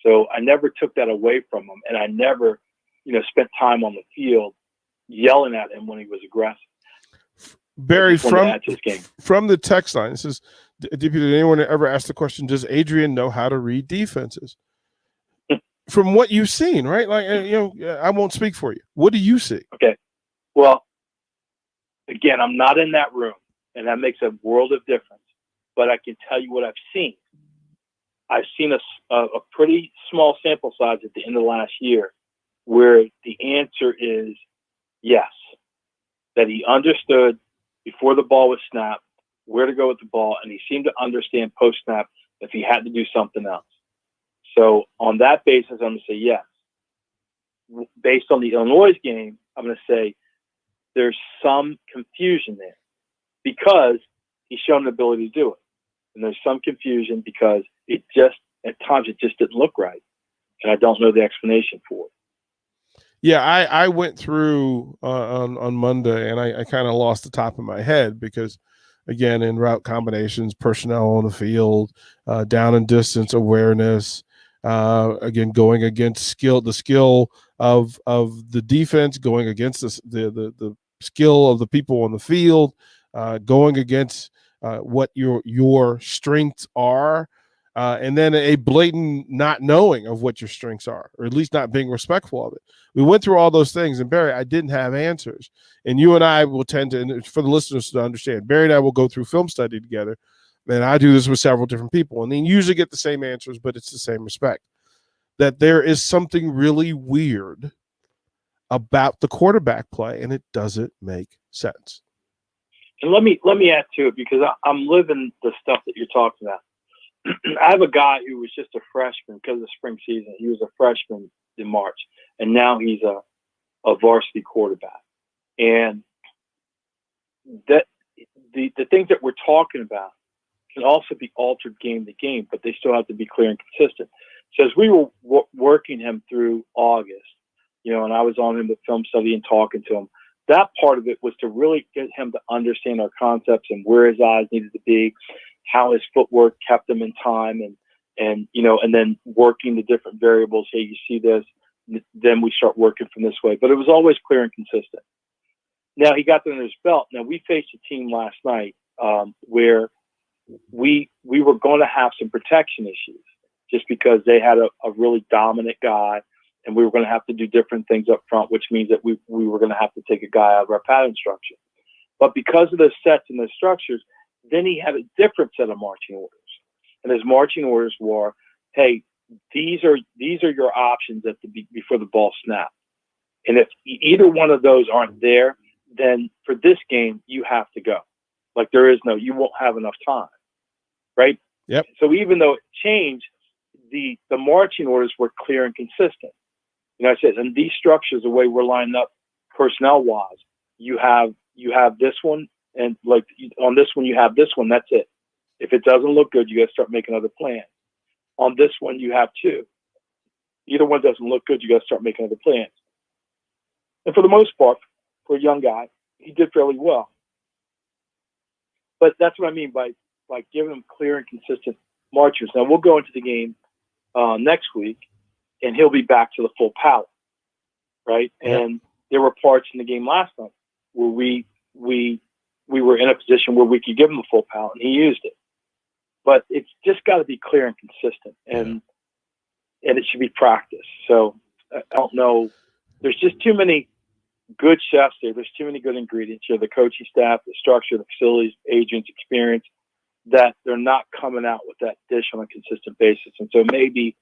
So I never took that away from him. And I never, spent time on the field yelling at him when he was aggressive. Barry, from the text line, it says, did anyone ever ask the question, does Adrian know how to read defenses? From what you've seen, right? I won't speak for you. What do you see? Okay. Well, again, I'm not in that room, and that makes a world of difference. But I can tell you what I've seen. I've seen a pretty small sample size at the end of last year where the answer is yes, that he understood before the ball was snapped where to go with the ball, and he seemed to understand post-snap if he had to do something else. So on that basis, I'm going to say yes. Based on the Illinois game, I'm going to say there's some confusion there because he's shown the ability to do it. And there's some confusion because at times it just didn't look right. And I don't know the explanation for it. Yeah, I went through on Monday, and I kind of lost the top of my head because, again, in route combinations, personnel on the field, down and distance awareness, again, going against the skill of the defense, going against the skill of the people on the field, going against what your strengths are, and then a blatant not knowing of what your strengths are, or at least not being respectful of it. We went through all those things, and Barry, I didn't have answers. And you and I will tend to, and for the listeners to understand, Barry and I will go through film study together, and I do this with several different people, and then usually get the same answers, but it's the same respect. That there is something really weird about the quarterback play, and it doesn't make sense. And let me add to it, because I'm living the stuff that you're talking about. I have a guy who was just a freshman because of the spring season. He was a freshman in March, and now he's a varsity quarterback. And that the things that we're talking about can also be altered game to game, but they still have to be clear and consistent. So as we were working him through August, and I was on him with film study and talking to him, that part of it was to really get him to understand our concepts and where his eyes needed to be, how his footwork kept him in time, and then working the different variables. Hey, you see this, then we start working from this way. But it was always clear and consistent. Now he got that under his belt. Now we faced a team last night where we were going to have some protection issues just because they had a really dominant guy, and we were going to have to do different things up front, which means that we were going to have to take a guy out of our pattern structure. But because of those sets and those structures, then he had a different set of marching orders. And his marching orders were, hey, these are your options before the ball snaps. And if either one of those aren't there, then for this game, you have to go. Like you won't have enough time. Right? Yep. So even though it changed, the marching orders were clear and consistent. I said, and these structures, the way we're lined up personnel-wise, you have this one, and like on this one, you have this one. That's it. If it doesn't look good, you got to start making other plans. On this one, you have two. Either one doesn't look good, you got to start making other plans. And for the most part, for a young guy, he did fairly well. But that's what I mean by giving him clear and consistent marchers. Now we'll go into the game next week, and he'll be back to the full palette, right? Yeah. And there were parts in the game last night where we we were in a position where we could give him a full pallet, and he used it. But it's just got to be clear and consistent, and it should be practiced. So I don't know. There's just too many good chefs there. There's too many good ingredients here. The coaching staff, the structure, the facilities, agents, experience, that they're not coming out with that dish on a consistent basis. And so maybe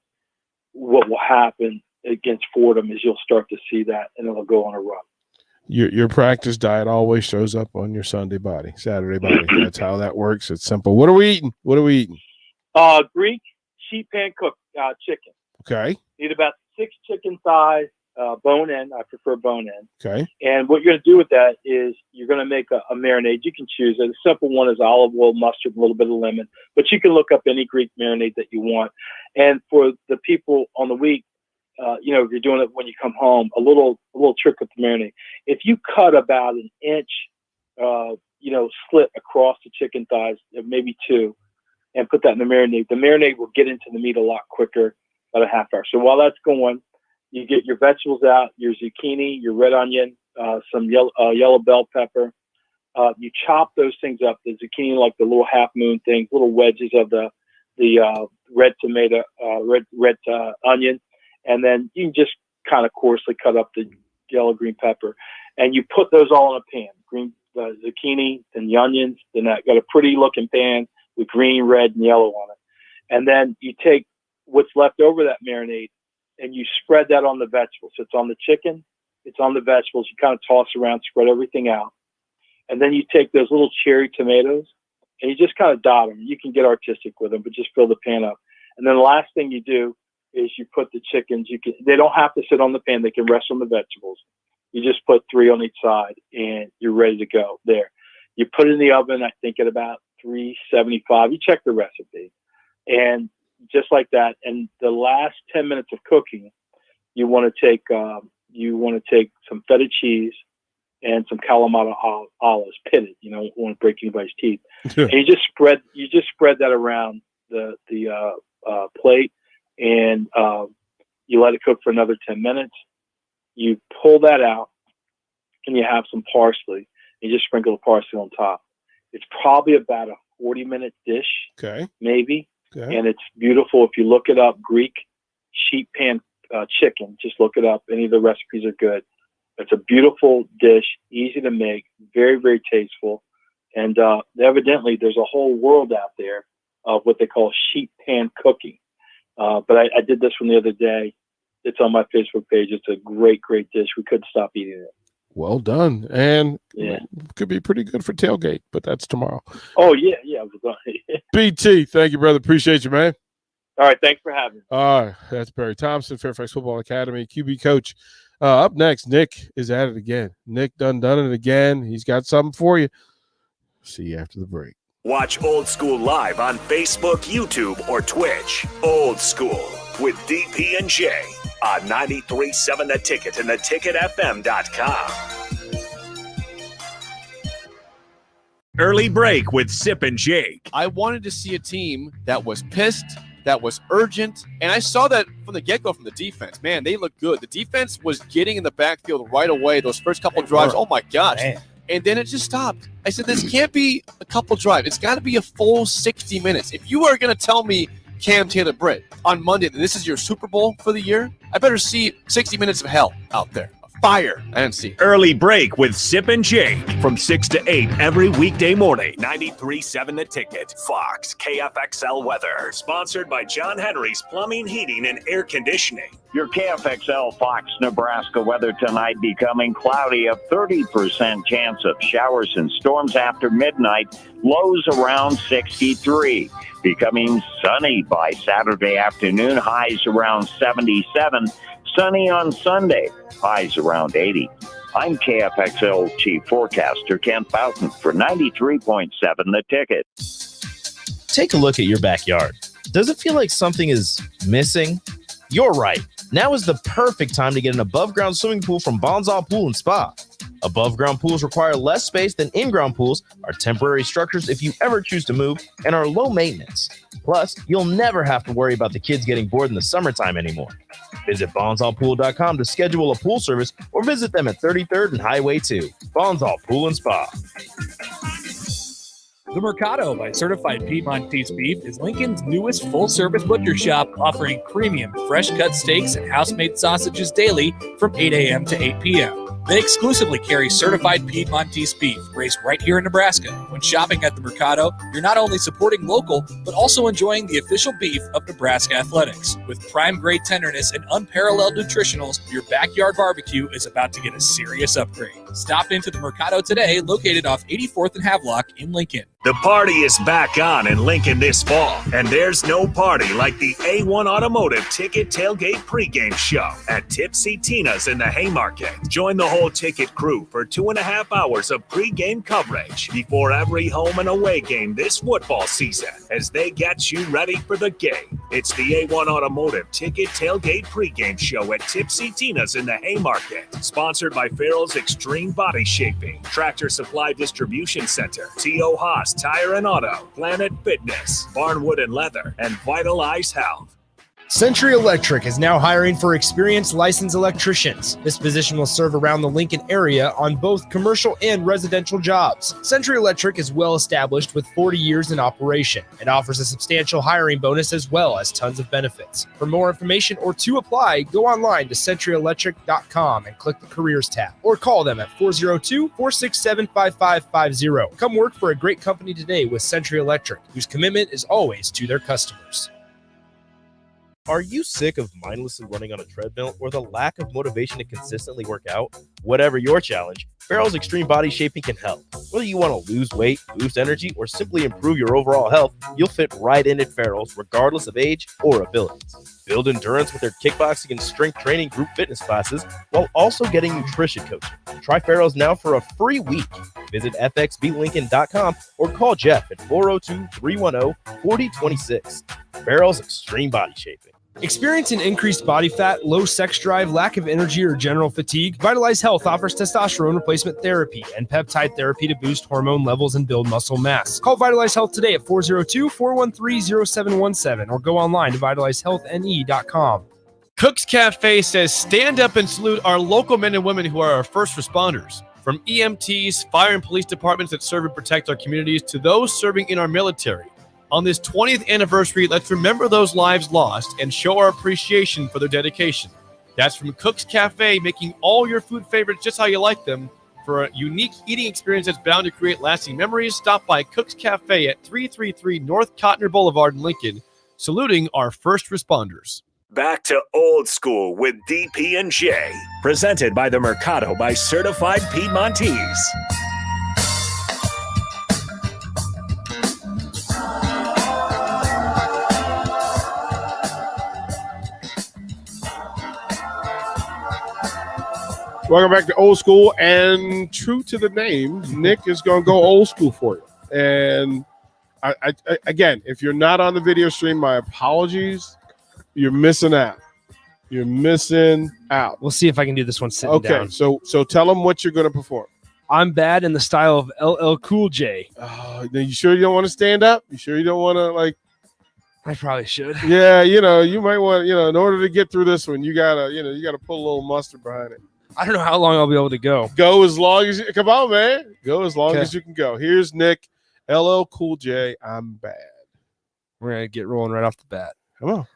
what will happen against Fordham is you'll start to see that, and it'll go on a run. Your practice diet always shows up on your Saturday body. That's how that works. It's simple. What are we eating? Greek sheet pan cooked chicken. Okay. Need about 6 chicken thighs, bone in. I prefer bone in. Okay. And what you're going to do with that is you're going to make a marinade. You can choose it. A simple one is olive oil, mustard, a little bit of lemon. But you can look up any Greek marinade that you want. And for the people on the week, if you're doing it when you come home, a little trick with the marinade. If you cut about an inch, slit across the chicken thighs, maybe 2, and put that in the marinade will get into the meat a lot quicker, about a half hour. So while that's going, you get your vegetables out, your zucchini, your red onion, some yellow bell pepper. You chop those things up. The zucchini, like the little half moon things, little wedges of the red tomato, red onion. And then you can just kind of coarsely cut up the yellow green pepper, and you put those all in a pan. The zucchini, then the onions, then that got a pretty looking pan with green, red, and yellow on it. And then you take what's left over that marinade and you spread that on the vegetables. So it's on the chicken, it's on the vegetables. You kind of toss around, spread everything out. And then you take those little cherry tomatoes and you just kind of dot them. You can get artistic with them, but just fill the pan up. And then the last thing you do is you put the chickens, they don't have to sit on the pan. They can rest on the vegetables. You just put 3 on each side and you're ready to go there. You put it in the oven, I think at about 375. You check the recipe, and just like that. And the last 10 minutes of cooking, you want to take some feta cheese and some Kalamata olives, pitted. You don't want to break anybody's teeth. And you just spread that around the plate, and you let it cook for another 10 minutes. You pull that out, and you have some parsley. You just sprinkle the parsley on top. It's probably about a 40-minute dish, maybe. Okay. And it's beautiful. If you look it up, Greek sheet pan chicken, just look it up. Any of the recipes are good. It's a beautiful dish, easy to make, very, very tasteful. And evidently there's a whole world out there of what they call sheet pan cooking. But I did this one the other day. It's on my Facebook page. It's a great, great dish. We couldn't stop eating it. Well done. And could be pretty good for tailgate, but that's tomorrow. Oh, yeah. BT, thank you, brother. Appreciate you, man. All right. Thanks for having me. All right. That's Barry Thompson, Fairfax Football Academy, QB coach. Up next, Nick is at it again. Nick done it again. He's got something for you. See you after the break. Watch Old School live on Facebook, YouTube, or Twitch. Old School with DP and J on 93.7 The Ticket and theticketfm.com. Early break with Sip and Jake. I wanted to see a team that was pissed, that was urgent, and I saw that from the get-go from the defense. Man, they look good. The defense was getting in the backfield right away. Those first couple drives, oh my gosh. Man. And then it just stopped. I said, this can't be a couple drives. It's got to be a full 60 minutes. If you are going to tell me Cam Taylor-Britt on Monday that this is your Super Bowl for the year, I better see 60 minutes of hell out there. Fire. I didn't see. Early break with Sip and Jake from 6 to 8 every weekday morning. 93.7 The Ticket. Fox KFXL weather. Sponsored by John Henry's Plumbing, Heating, and Air Conditioning. Your KFXL Fox Nebraska weather tonight becoming cloudy, a 30% chance of showers and storms after midnight, lows around 63. Becoming sunny by Saturday afternoon, highs around 77. Sunny on Sunday, highs around 80. I'm KFXL Chief Forecaster Kent Boughton for 93.7 The Ticket. Take a look at your backyard. Does it feel like something is missing? You're right. Now is the perfect time to get an above-ground swimming pool from Bonsall Pool and Spa. Above-ground pools require less space than in-ground pools, are temporary structures if you ever choose to move, and are low maintenance. Plus, you'll never have to worry about the kids getting bored in the summertime anymore. Visit BonsallPool.com to schedule a pool service or visit them at 33rd and Highway 2. Bonsall Pool and Spa. The Mercado by Certified Piedmontese Beef is Lincoln's newest full-service butcher shop, offering premium fresh-cut steaks and house-made sausages daily from 8 a.m. to 8 p.m. They exclusively carry certified Piedmontese beef raised right here in Nebraska. When shopping at the Mercado, you're not only supporting local, but also enjoying the official beef of Nebraska Athletics. With prime-grade tenderness and unparalleled nutritionals, your backyard barbecue is about to get a serious upgrade. Stop into the Mercado today, located off 84th and Havelock in Lincoln. The party is back on in Lincoln this fall, and there's no party like the A1 Automotive Ticket Tailgate pregame show at Tipsy Tina's in the Haymarket. Join the whole ticket crew for 2.5 hours of pregame coverage before every home and away game this football season as they get you ready for the game. It's the A1 Automotive Ticket Tailgate pregame show at Tipsy Tina's in the Haymarket, sponsored by Farrell's Extreme Body Shaping, Tractor Supply Distribution Center, T.O. Haas Tire and Auto, Planet Fitness, Barnwood and Leather, and Vitalize Health. Century Electric is now hiring for experienced licensed electricians. This position will serve around the Lincoln area on both commercial and residential jobs. Century Electric is well established with 40 years in operation and offers a substantial hiring bonus as well as tons of benefits. For more information or to apply, go online to centuryelectric.com and click the careers tab or call them at 402-467-5550. Come work for a great company today with Century Electric, whose commitment is always to their customers. Are you sick of mindlessly running on a treadmill or the lack of motivation to consistently work out? Whatever your challenge, Farrell's Extreme Body Shaping can help. Whether you want to lose weight, boost energy, or simply improve your overall health, you'll fit right in at Farrell's regardless of age or abilities. Build endurance with their kickboxing and strength training group fitness classes while also getting nutrition coaching. Try Farrell's now for a free week. Visit fxblincoln.com or call Jeff at 402-310-4026. Farrell's Extreme Body Shaping. Experiencing increased body fat, low sex drive, lack of energy, or general fatigue, Vitalize Health offers testosterone replacement therapy and peptide therapy to boost hormone levels and build muscle mass. Call Vitalize Health today at 402-413-0717 or go online to vitalizehealthne.com. Cook's Cafe says stand up and salute our local men and women who are our first responders. From EMTs, fire and police departments that serve and protect our communities to those serving in our military. On this 20th anniversary, let's remember those lives lost and show our appreciation for their dedication. That's from Cook's Cafe, making all your food favorites just how you like them. For a unique eating experience that's bound to create lasting memories, stop by Cook's Cafe at 333 North Cotner Boulevard in Lincoln, saluting our first responders. Back to old school with DP and J, presented by the Mercado by Certified Piedmontese. Welcome back to Old School, and true to the name, Nick is going to go old school for you. And I again, if you're not on the video stream, my apologies. You're missing out. You're missing out. We'll see if I can do this one sitting down. Okay, so tell them what you're going to perform. I'm bad in the style of LL Cool J. You sure you don't want to stand up? You sure you don't want to, like? I probably should. Yeah, you might want, in order to get through this one, you gotta put a little mustard behind it. I don't know how long I'll be able to go. Go as long as you, come on, man. Go as long as you can go. Here's Nick, LL Cool J, I'm bad. We're going to get rolling right off the bat. Come on.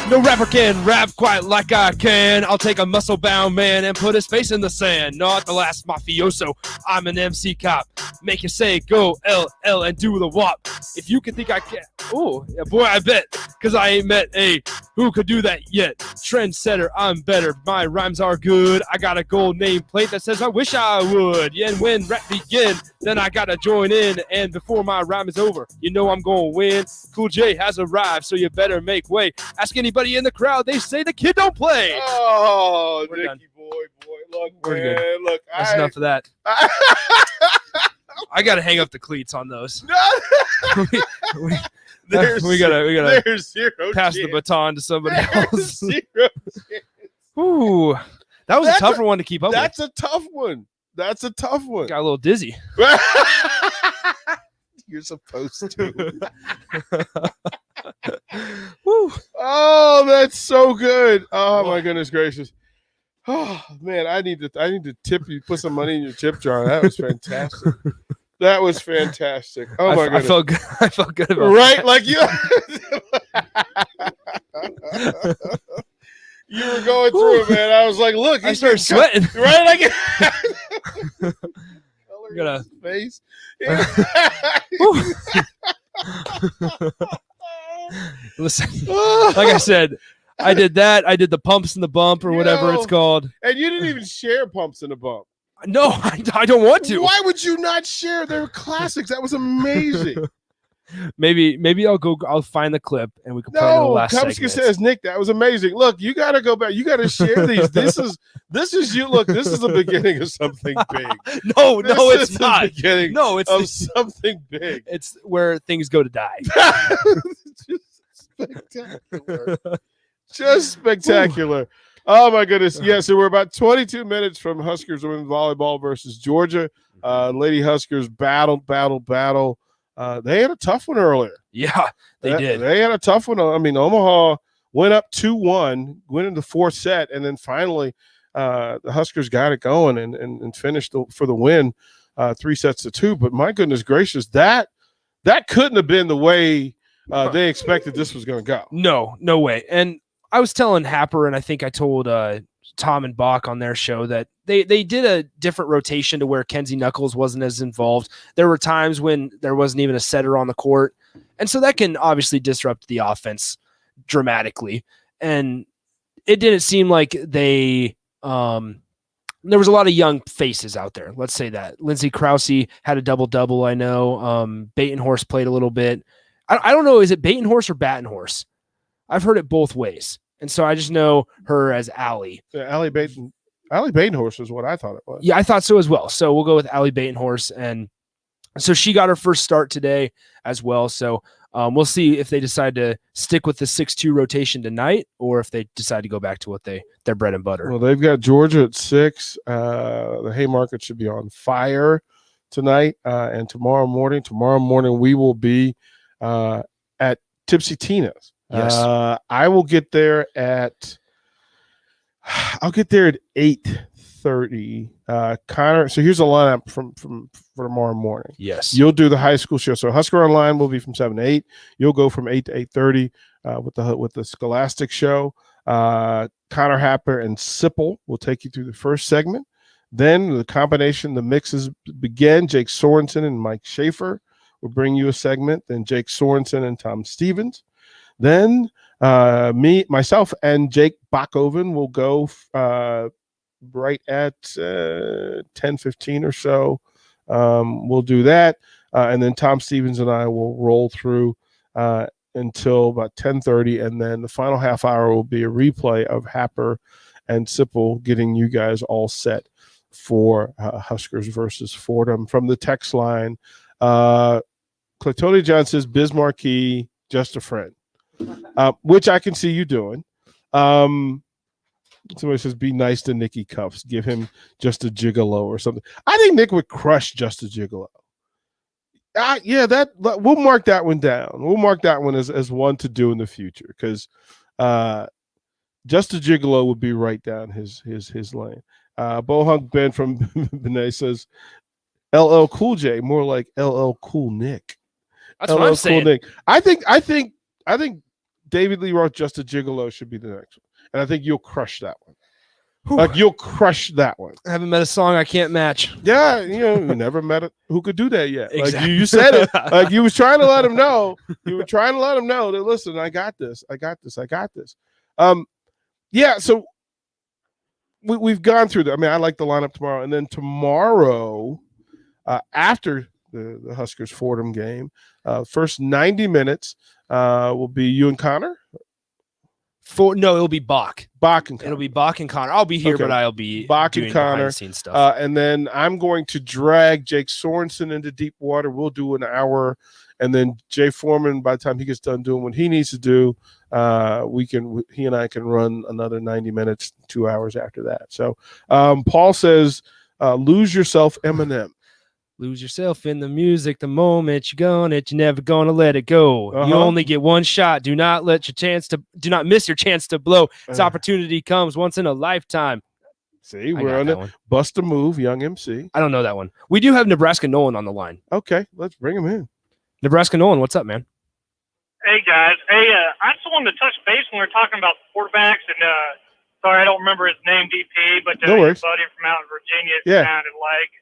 No rapper can rap quite like I can. I'll take a muscle-bound man and put his face in the sand. Not the last mafioso. I'm an MC cop. Make you say go LL and do the wop. If you can think I can, oh yeah, boy, I bet. Cause I ain't met a who could do that yet. Trendsetter, I'm better. My rhymes are good. I got a gold nameplate that says I wish I would. Yeah, and when rap begin, then I gotta join in. And before my rhyme is over, you know I'm gonna win. Cool J has arrived, so you better make way. Ask anybody in the crowd, they say the kid don't play. Oh, We're Nicky done. boy, look, We're man, good. look. That's enough of that. I gotta hang up the cleats on those. we gotta there's zero pass chance. the baton to somebody There's else. zero chance. Ooh, that was a tougher one to keep up with. That's a tough one. That's a tough one. Got a little dizzy. You're supposed to. Woo. Oh, that's so good. Oh, my goodness gracious. Oh man, I need to tip you. Put some money in your tip jar. That was fantastic. That was fantastic. Oh my goodness. I felt good. I felt good about Right, that. like you. You were going through it, man. I was like, look, I started sweating. Right, like You gotta face. listen. Like I said, I did that. I did the pumps and the bump or whatever it's called. And you didn't even share pumps in the bump. No, I don't want to. Why would you not share? They're classics. That was amazing. Maybe I'll find the clip and we can play it in the No, last Kumska segment. says, Nick, that was amazing. Look, you got to go back. You got to share these. This is you. Look, this is the beginning of something big. No, This it's is the not. beginning No, it's of something big. It's where things go to die. Spectacular. Just spectacular. Oh my goodness. Yeah, so we're about 22 minutes from Huskers women's volleyball versus Georgia. Lady Huskers battle. They had a tough one earlier. Yeah, they did. They had a tough one. I mean, Omaha went up 2-1, went into the fourth set, and then finally the Huskers got it going and finished for the win 3-2. But my goodness gracious, that couldn't have been the way they expected this was going to go. No way. And I was telling Happer, and I think I told Tom and Bach on their show that they did a different rotation to where Kenzie Knuckles wasn't as involved. There were times when there wasn't even a setter on the court. And so that can obviously disrupt the offense dramatically. And it didn't seem like there was a lot of young faces out there. Let's say that. Lindsay Krause had a double-double, I know. Batenhorst played a little bit. I don't know, is it Batenhorst or Battenhorst? I've heard it both ways. And so I just know her as Allie. Allie Batenhorst is what I thought it was. Yeah, I thought so as well. So we'll go with Allie Batenhorst. And so she got her first start today as well. So we'll see if they decide to stick with the 6-2 rotation tonight or if they decide to go back to what their bread and butter. Well, they've got Georgia at 6. The Haymarket should be on fire tonight and tomorrow morning. Tomorrow morning we will be at Tipsy Tina's. Yes. I will get there at 8:30. Connor, so here's a lineup from for tomorrow morning. Yes. You'll do the high school show. So Husker Online will be from 7 to 8. You'll go from 8 to 8:30 with the Scholastic show. Connor Happer and Sipple will take you through the first segment. Then the mixes begin. Jake Sorensen and Mike Schaefer will bring you a segment. Then Jake Sorensen and Tom Stevens. Then myself, and Jake Bachhoven will go right at 10:15 or so. We'll do that. And then Tom Stevens and I will roll through until about 10:30. And then the final half hour will be a replay of Happer and Sipple getting you guys all set for Huskers versus Fordham. From the text line, Claytonia John says, Bismarcky, just a friend. Which I can see you doing. Somebody says, be nice to Nicky Cuffs. Give him just a gigolo or something. I think Nick would crush just a gigolo. We'll mark that one down. We'll mark that one as one to do in the future because just a gigolo would be right down his lane. Bohunk Ben from Benet says, LL Cool J, more like LL Cool Nick. That's what I'm saying. Cool Nick. I think David Lee Roth, Just a Gigolo should be the next one. And I think you'll crush that one. Like, you'll crush that one. I haven't met a song I can't match. Yeah, you never met it. Who could do that yet? Exactly. Like, you said it. Like, you was trying to let him know. You were trying to let him know that, listen, I got this. Yeah, so we've gone through that. I mean, I like the lineup tomorrow. And then tomorrow, after the Huskers Fordham game, first 90 minutes will be you and Connor. No, it'll be Bach. Bach and Connor. It'll be Bach and Connor. I'll be here, Okay. but I'll be Bach doing and Connor. behind-the-scenes stuff. And then I'm going to drag Jake Sorensen into deep water. We'll do an hour. And then Jay Foreman, by the time he gets done doing what he needs to do, he and I can run another 90 minutes, 2 hours after that. So Paul says, lose yourself, Eminem. Lose yourself in the music the moment you're going it. You're never gonna let it go. You only get one shot. Do not miss your chance to blow. This opportunity comes once in a lifetime. See, I we're got on that it. one. Bust a move, young MC. I don't know that one. We do have Nebraska Nolan on the line. Okay, let's bring him in. Nebraska Nolan, what's up, man? Hey guys, I just wanted to touch base when we were talking about the quarterbacks, and sorry I don't remember his name, DP, but No your worries. buddy from out in Virginia it Yeah. sounded like.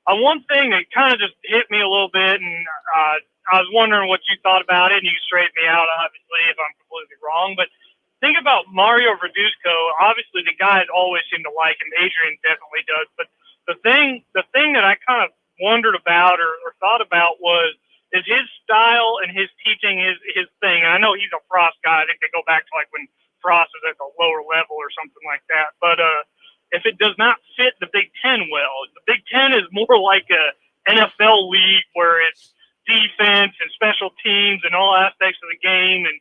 One thing that kind of just hit me a little bit, and I was wondering what you thought about it, and you straightened me out, obviously, if I'm completely wrong, but think about Mario Verduzco. Obviously, the guys always seem to like him. Adrian definitely does, but the thing that I kind of wondered about or thought about was, is his style and his teaching his thing. And I know he's a Frost guy. I think they go back to like when Frost was at the lower level or something like that. But if it does not fit the Big Ten well, the Big Ten is more like a NFL league where it's defense and special teams and all aspects of the game, and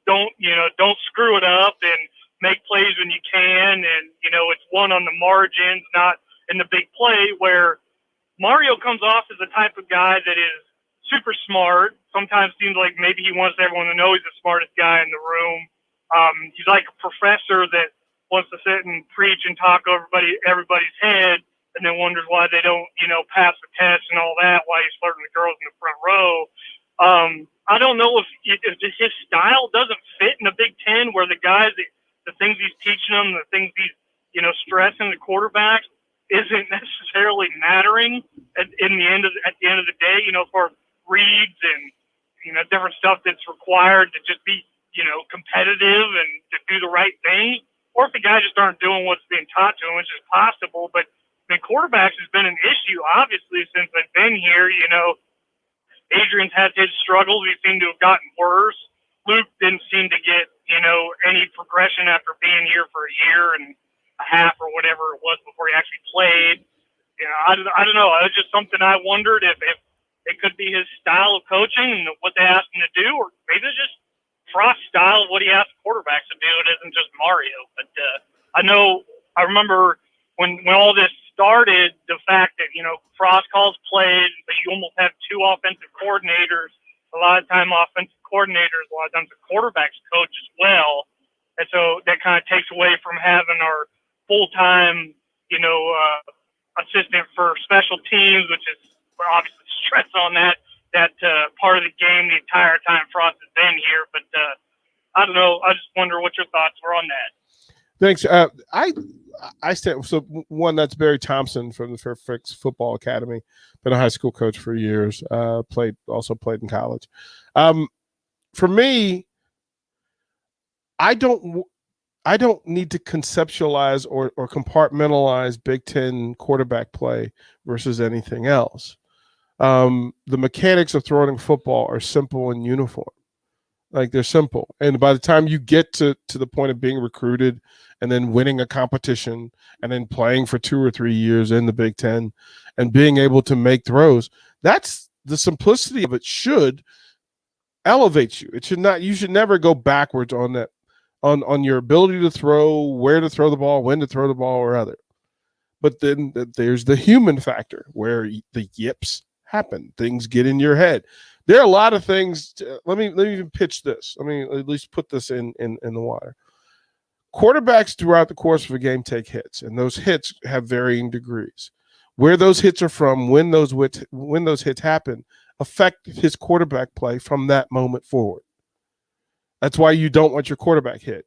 don't screw it up and make plays when you can, and it's won on the margins, not in the big play, where Mario comes off as the type of guy that is super smart. Sometimes seems like maybe he wants everyone to know he's the smartest guy in the room. He's like a professor that wants to sit and preach and talk over everybody's head, and then wonders why they don't, pass the test and all that, why he's flirting with girls in the front row. I don't know if his style doesn't fit in the Big Ten, where the guys, the things he's teaching them, the things he's, stressing the quarterbacks, isn't necessarily mattering at the end of the day, for reads and, different stuff that's required to just be, competitive and to do the right thing. Or if the guys just aren't doing what's being taught to them, which is possible. But quarterbacks has been an issue, obviously, since I've been here. Adrian's had his struggles. He seemed to have gotten worse. Luke didn't seem to get, any progression after being here for a year and a half or whatever it was before he actually played. I don't know. It was just something I wondered if it could be his style of coaching and what they asked him to do, or maybe it's just Frost's style of what he asked quarterbacks to do. It isn't just Mario. But I remember when all this started, the fact that, Frost calls plays, but you almost have two offensive coordinators. A lot of time offensive coordinators, a lot of times the quarterbacks coach as well. And so that kind of takes away from having our full-time, assistant for special teams, which is obviously stress on that part of the game the entire time Frost has been here. But I don't know. I just wonder what your thoughts were on that. Thanks. I stand. So one, that's Barry Thompson from the Fairfax Football Academy. Been a high school coach for years. Played in college. For me, I don't need to conceptualize or compartmentalize Big Ten quarterback play versus anything else. The mechanics of throwing football are simple and uniform. Like, they're simple. And by the time you get to the point of being recruited and then winning a competition and then playing for 2 or 3 years in the Big Ten and being able to make throws, that's the simplicity of it should elevate you. It should not, you should never go backwards on that, on your ability to throw, where to throw the ball, when to throw the ball, or other. But then there's the human factor where the yips happen. Things get in your head. There are a lot of things. Let me even pitch this. Let me at least put this in the water. Quarterbacks throughout the course of a game take hits, and those hits have varying degrees. Where those hits are from, when those hits happen, affect his quarterback play from that moment forward. That's why you don't want your quarterback hit.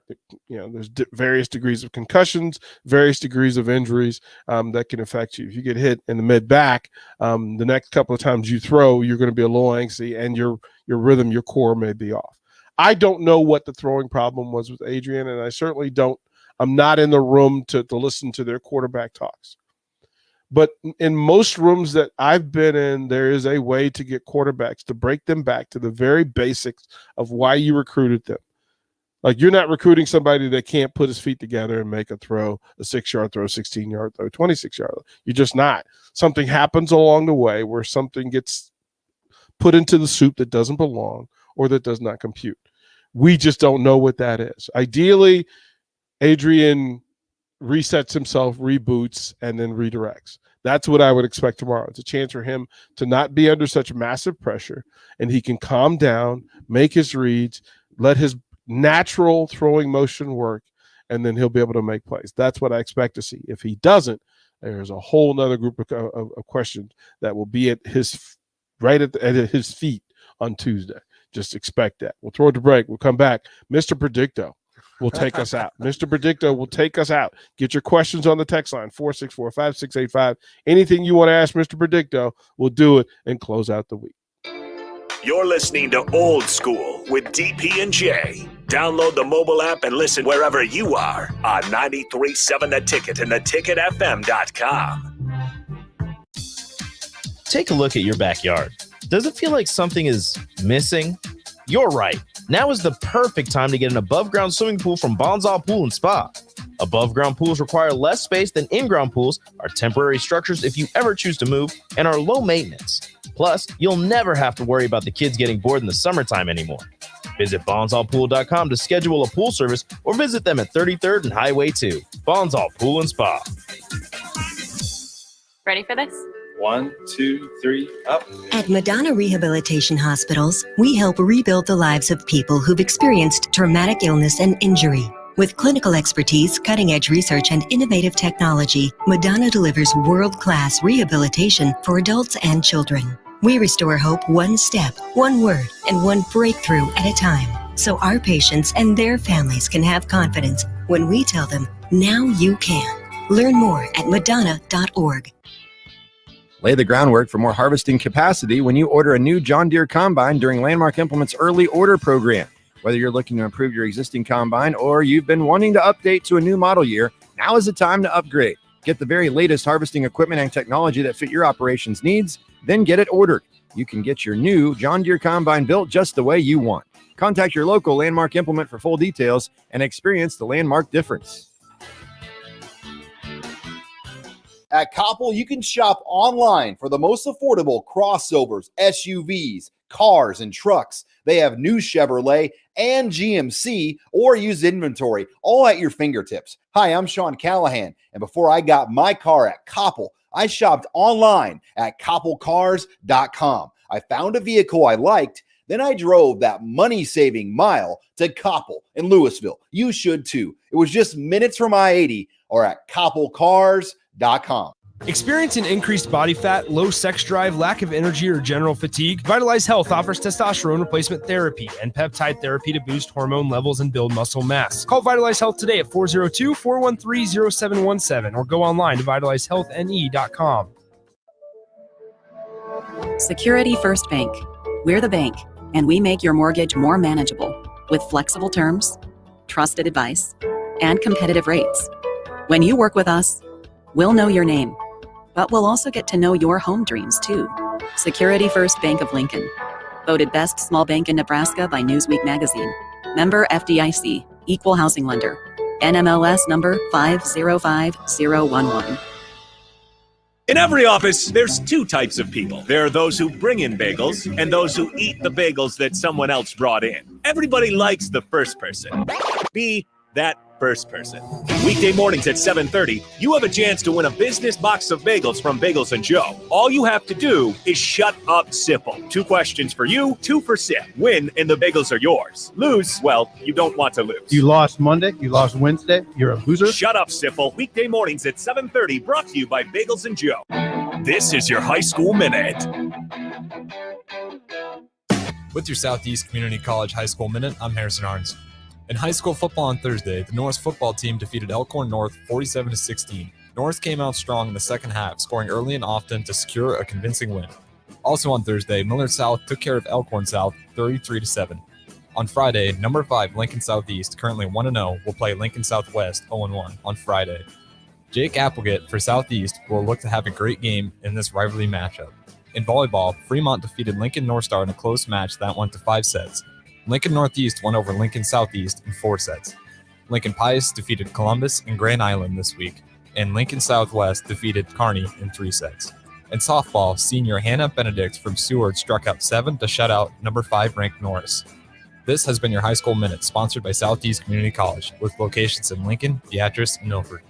There's various degrees of concussions, various degrees of injuries that can affect you. If you get hit in the mid-back, the next couple of times you throw, you're going to be a little angsty, and your rhythm, your core may be off. I don't know what the throwing problem was with Adrian, and I certainly don't. I'm not in the room to listen to their quarterback talks. But in most rooms that I've been in, there is a way to get quarterbacks to break them back to the very basics of why you recruited them. Like, you're not recruiting somebody that can't put his feet together and make a throw, a 6-yard throw, 16-yard throw, 26-yard throw. You're just not. Something happens along the way where something gets put into the soup that doesn't belong or that does not compute. We just don't know what that is. Ideally, Adrian resets himself, reboots, and then redirects. That's what I would expect tomorrow. It's a chance for him to not be under such massive pressure, and he can calm down, make his reads, let his natural throwing motion work, and then he'll be able to make plays. That's what I expect to see. If he doesn't, there's a whole nother group of questions that will be at his feet on Tuesday. Just expect that. We'll throw it to break. We'll come back. Mr. Predicto will take us out. Mr. Predicto will take us out. Get your questions on the text line, 464-5685. Anything you want to ask Mr. Predicto, we'll do it and close out the week. You're listening to Old School with DP and J. Download the mobile app and listen wherever you are on 93.7 The Ticket and theticketfm.com. Take a look at your backyard. Does it feel like something is missing? You're right. Now is the perfect time to get an above-ground swimming pool from Bonsall Pool and Spa. Above-ground pools require less space than in-ground pools, are temporary structures if you ever choose to move, and are low maintenance. Plus, you'll never have to worry about the kids getting bored in the summertime anymore. Visit BonsallPool.com to schedule a pool service or visit them at 33rd and Highway 2. Bonsall Pool and Spa. Ready for this? 1, 2, 3, up. At Madonna Rehabilitation Hospitals, we help rebuild the lives of people who've experienced traumatic illness and injury. With clinical expertise, cutting-edge research, and innovative technology, Madonna delivers world-class rehabilitation for adults and children. We restore hope one step, one word, and one breakthrough at a time, so our patients and their families can have confidence when we tell them, now you can. Learn more at Madonna.org. Lay the groundwork for more harvesting capacity when you order a new John Deere combine during Landmark Implement's early order program. Whether you're looking to improve your existing combine or you've been wanting to update to a new model year, now is the time to upgrade. Get the very latest harvesting equipment and technology that fit your operations needs, then get it ordered. You can get your new John Deere combine built just the way you want. Contact your local Landmark Implement for full details and experience the Landmark difference. At Koppel, you can shop online for the most affordable crossovers, SUVs, cars, and trucks. They have new Chevrolet and GMC or used inventory, all at your fingertips. Hi, I'm Sean Callahan, and before I got my car at Koppel, I shopped online at koppelcars.com. I found a vehicle I liked, then I drove that money-saving mile to Koppel in Louisville. You should too. It was just minutes from I-80 or at koppelcars.com. Experience an increased body fat, low sex drive, lack of energy, or general fatigue? Vitalize Health offers testosterone replacement therapy and peptide therapy to boost hormone levels and build muscle mass. Call Vitalize Health today at 402-413-0717 or go online to vitalizehealthne.com. Security First Bank. We're the bank, and we make your mortgage more manageable with flexible terms, trusted advice, and competitive rates. When you work with us, we'll know your name, but we'll also get to know your home dreams too. Security First Bank of Lincoln. Voted best small bank in Nebraska by Newsweek magazine. Member FDIC, equal housing lender. NMLS number 505011. In every office, there's two types of people. There are those who bring in bagels and those who eat the bagels that someone else brought in. Everybody likes the first person. Be that first person. Weekday mornings at 7:30, you have a chance to win a business box of bagels from Bagels & Joe. All you have to do is shut up, Sipple. 2 questions for you, 2 for Sip. Win and the bagels are yours. Lose, well, you don't want to lose. You lost Monday, you lost Wednesday, you're a loser. Shut up, Sipple. Weekday mornings at 7:30, brought to you by Bagels & Joe. This is your High School Minute. With your Southeast Community College High School Minute, I'm Harrison Arns. In high school football on Thursday, the Norris football team defeated Elkhorn North 47-16. Norris came out strong in the second half, scoring early and often to secure a convincing win. Also on Thursday, Millard South took care of Elkhorn South 33-7. On Friday, number 5 Lincoln Southeast, currently 1-0, will play Lincoln Southwest 0-1 on Friday. Jake Applegate for Southeast will look to have a great game in this rivalry matchup. In volleyball, Fremont defeated Lincoln North Star in a close match that went to 5 sets. Lincoln Northeast won over Lincoln Southeast in 4 sets. Lincoln Pius defeated Columbus and Grand Island this week, and Lincoln Southwest defeated Kearney in 3 sets. In softball, senior Hannah Benedict from Seward struck out 7 to shut out number 5 ranked Norris. This has been your High School Minute, sponsored by Southeast Community College, with locations in Lincoln, Beatrice, and Milford.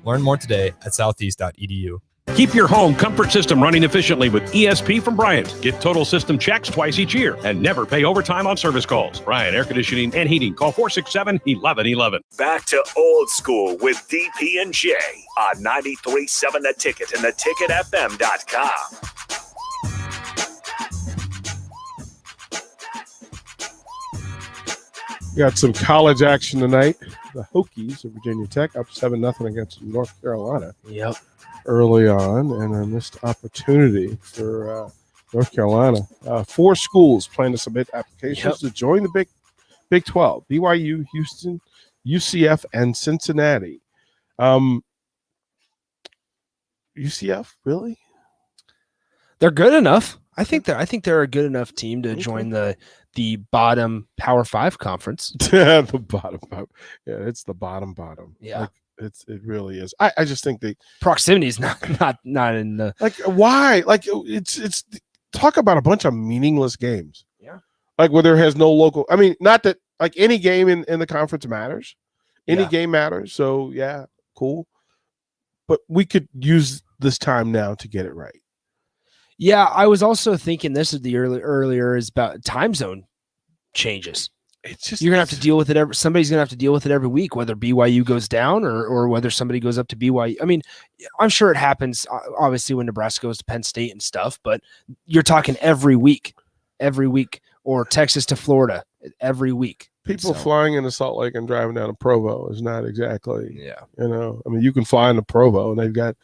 Learn more today at southeast.edu. Keep your home comfort system running efficiently with ESP from Bryant. Get total system checks twice each year and never pay overtime on service calls. Bryant Air Conditioning and Heating. Call 467-1111. Back to old school with DP and J on 93.7 The Ticket and theticketfm.com. Got some college action tonight. The Hokies of Virginia Tech up 7-0 against North Carolina. Yep. Early on, and a missed opportunity for North Carolina. 4 schools plan to submit applications to join the Big 12. BYU, Houston, UCF, and Cincinnati. UCF, really? They're good enough. I think they're a good enough team to join the bottom Power 5 conference. The bottom. Yeah, it's the bottom. Yeah. Like, it really is. I just think the proximity is not in the why it's talk about a bunch of meaningless games. Yeah, like where there has no local. I mean, not that like any game in the conference matters. Any game matters. So yeah, cool. But we could use this time now to get it right. Yeah, I was also thinking this is the earlier is about time zone changes. It's just you're gonna have to deal with it. Somebody's gonna have to deal with it every week, whether BYU goes down or whether somebody goes up to BYU. I mean, I'm sure it happens obviously when Nebraska goes to Penn State and stuff, but you're talking every week, or Texas to Florida every week. People flying into Salt Lake and driving down to Provo is not exactly, I mean, you can fly into Provo and they've got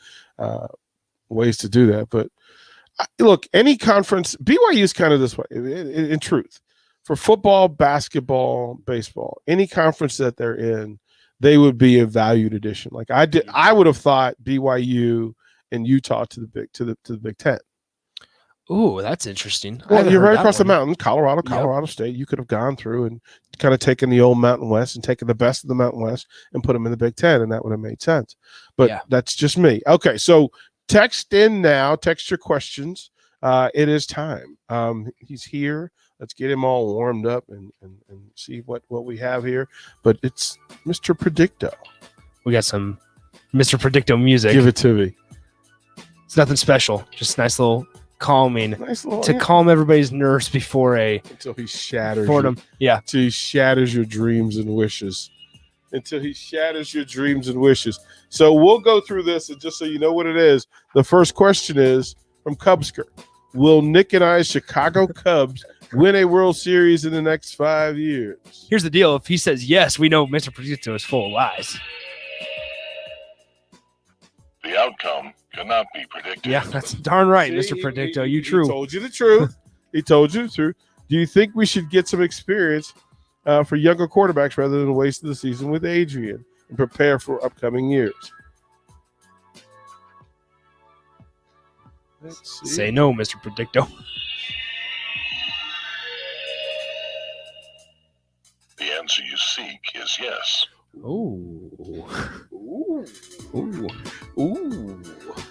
ways to do that. But look, any conference, BYU is kind of this way in truth. For football, basketball, baseball, any conference that they're in, they would be a valued addition. Like I would have thought BYU and Utah to the Big Ten. Ooh, that's interesting. Well, you're right across the mountain, Colorado State. You could have gone through and kind of taken the old Mountain West and taken the best of the Mountain West and put them in the Big Ten, and that would have made sense. But that's just me. Okay, so text in now. Text your questions. It is time. He's here. Let's get him all warmed up and see what we have here. But it's Mr. Predicto. We got some Mr. Predicto music. Give it to me. It's nothing special. Just nice little calming to calm everybody's nerves before until he shatters boredom. Yeah. Until he shatters your dreams and wishes. So we'll go through this, and just so you know what it is, the first question is from Cubsker. Will Nick and I's Chicago Cubs win a World Series in the next 5 years? Here's the deal. If he says yes, we know Mr. Predicto is full of lies. The outcome cannot be predicted. Yeah, that's darn right, Mr. Predicto. You true. He told you the truth. Do you think we should get some experience for younger quarterbacks rather than waste the season with Adrian and prepare for upcoming years? Let's see. Say no, Mr. Predicto. The answer you seek is yes. Ooh.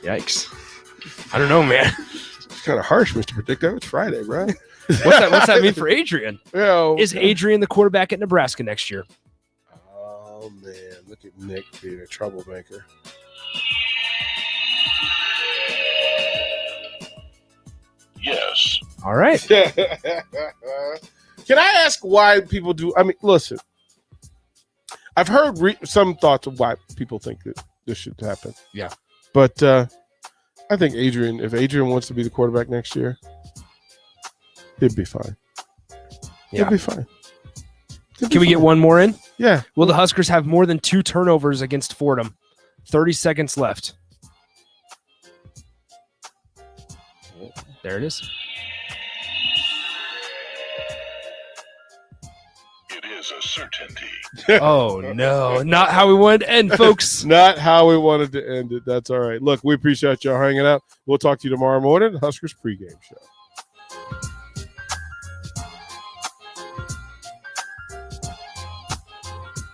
Yikes. I don't know, man. It's kind of harsh, Mr. Predicto. It's Friday, right? What's that mean for Adrian? Well, is Adrian the quarterback at Nebraska next year? Oh, man. Look at Nick being a troublemaker. Yes. All right. Can I ask why people do? I mean, listen. I've heard some thoughts of why people think that this should happen. Yeah. But I think if Adrian wants to be the quarterback next year, he'd be fine. Yeah. He'll be fine. Can we get one more in? Yeah. Will the Huskers have more than 2 turnovers against Fordham? 30 seconds left. There it is. It is a certainty. Oh, no. Not how we wanted to end, folks. Not how we wanted to end it. That's all right. Look, we appreciate y'all hanging out. We'll talk to you tomorrow morning. Huskers pregame show.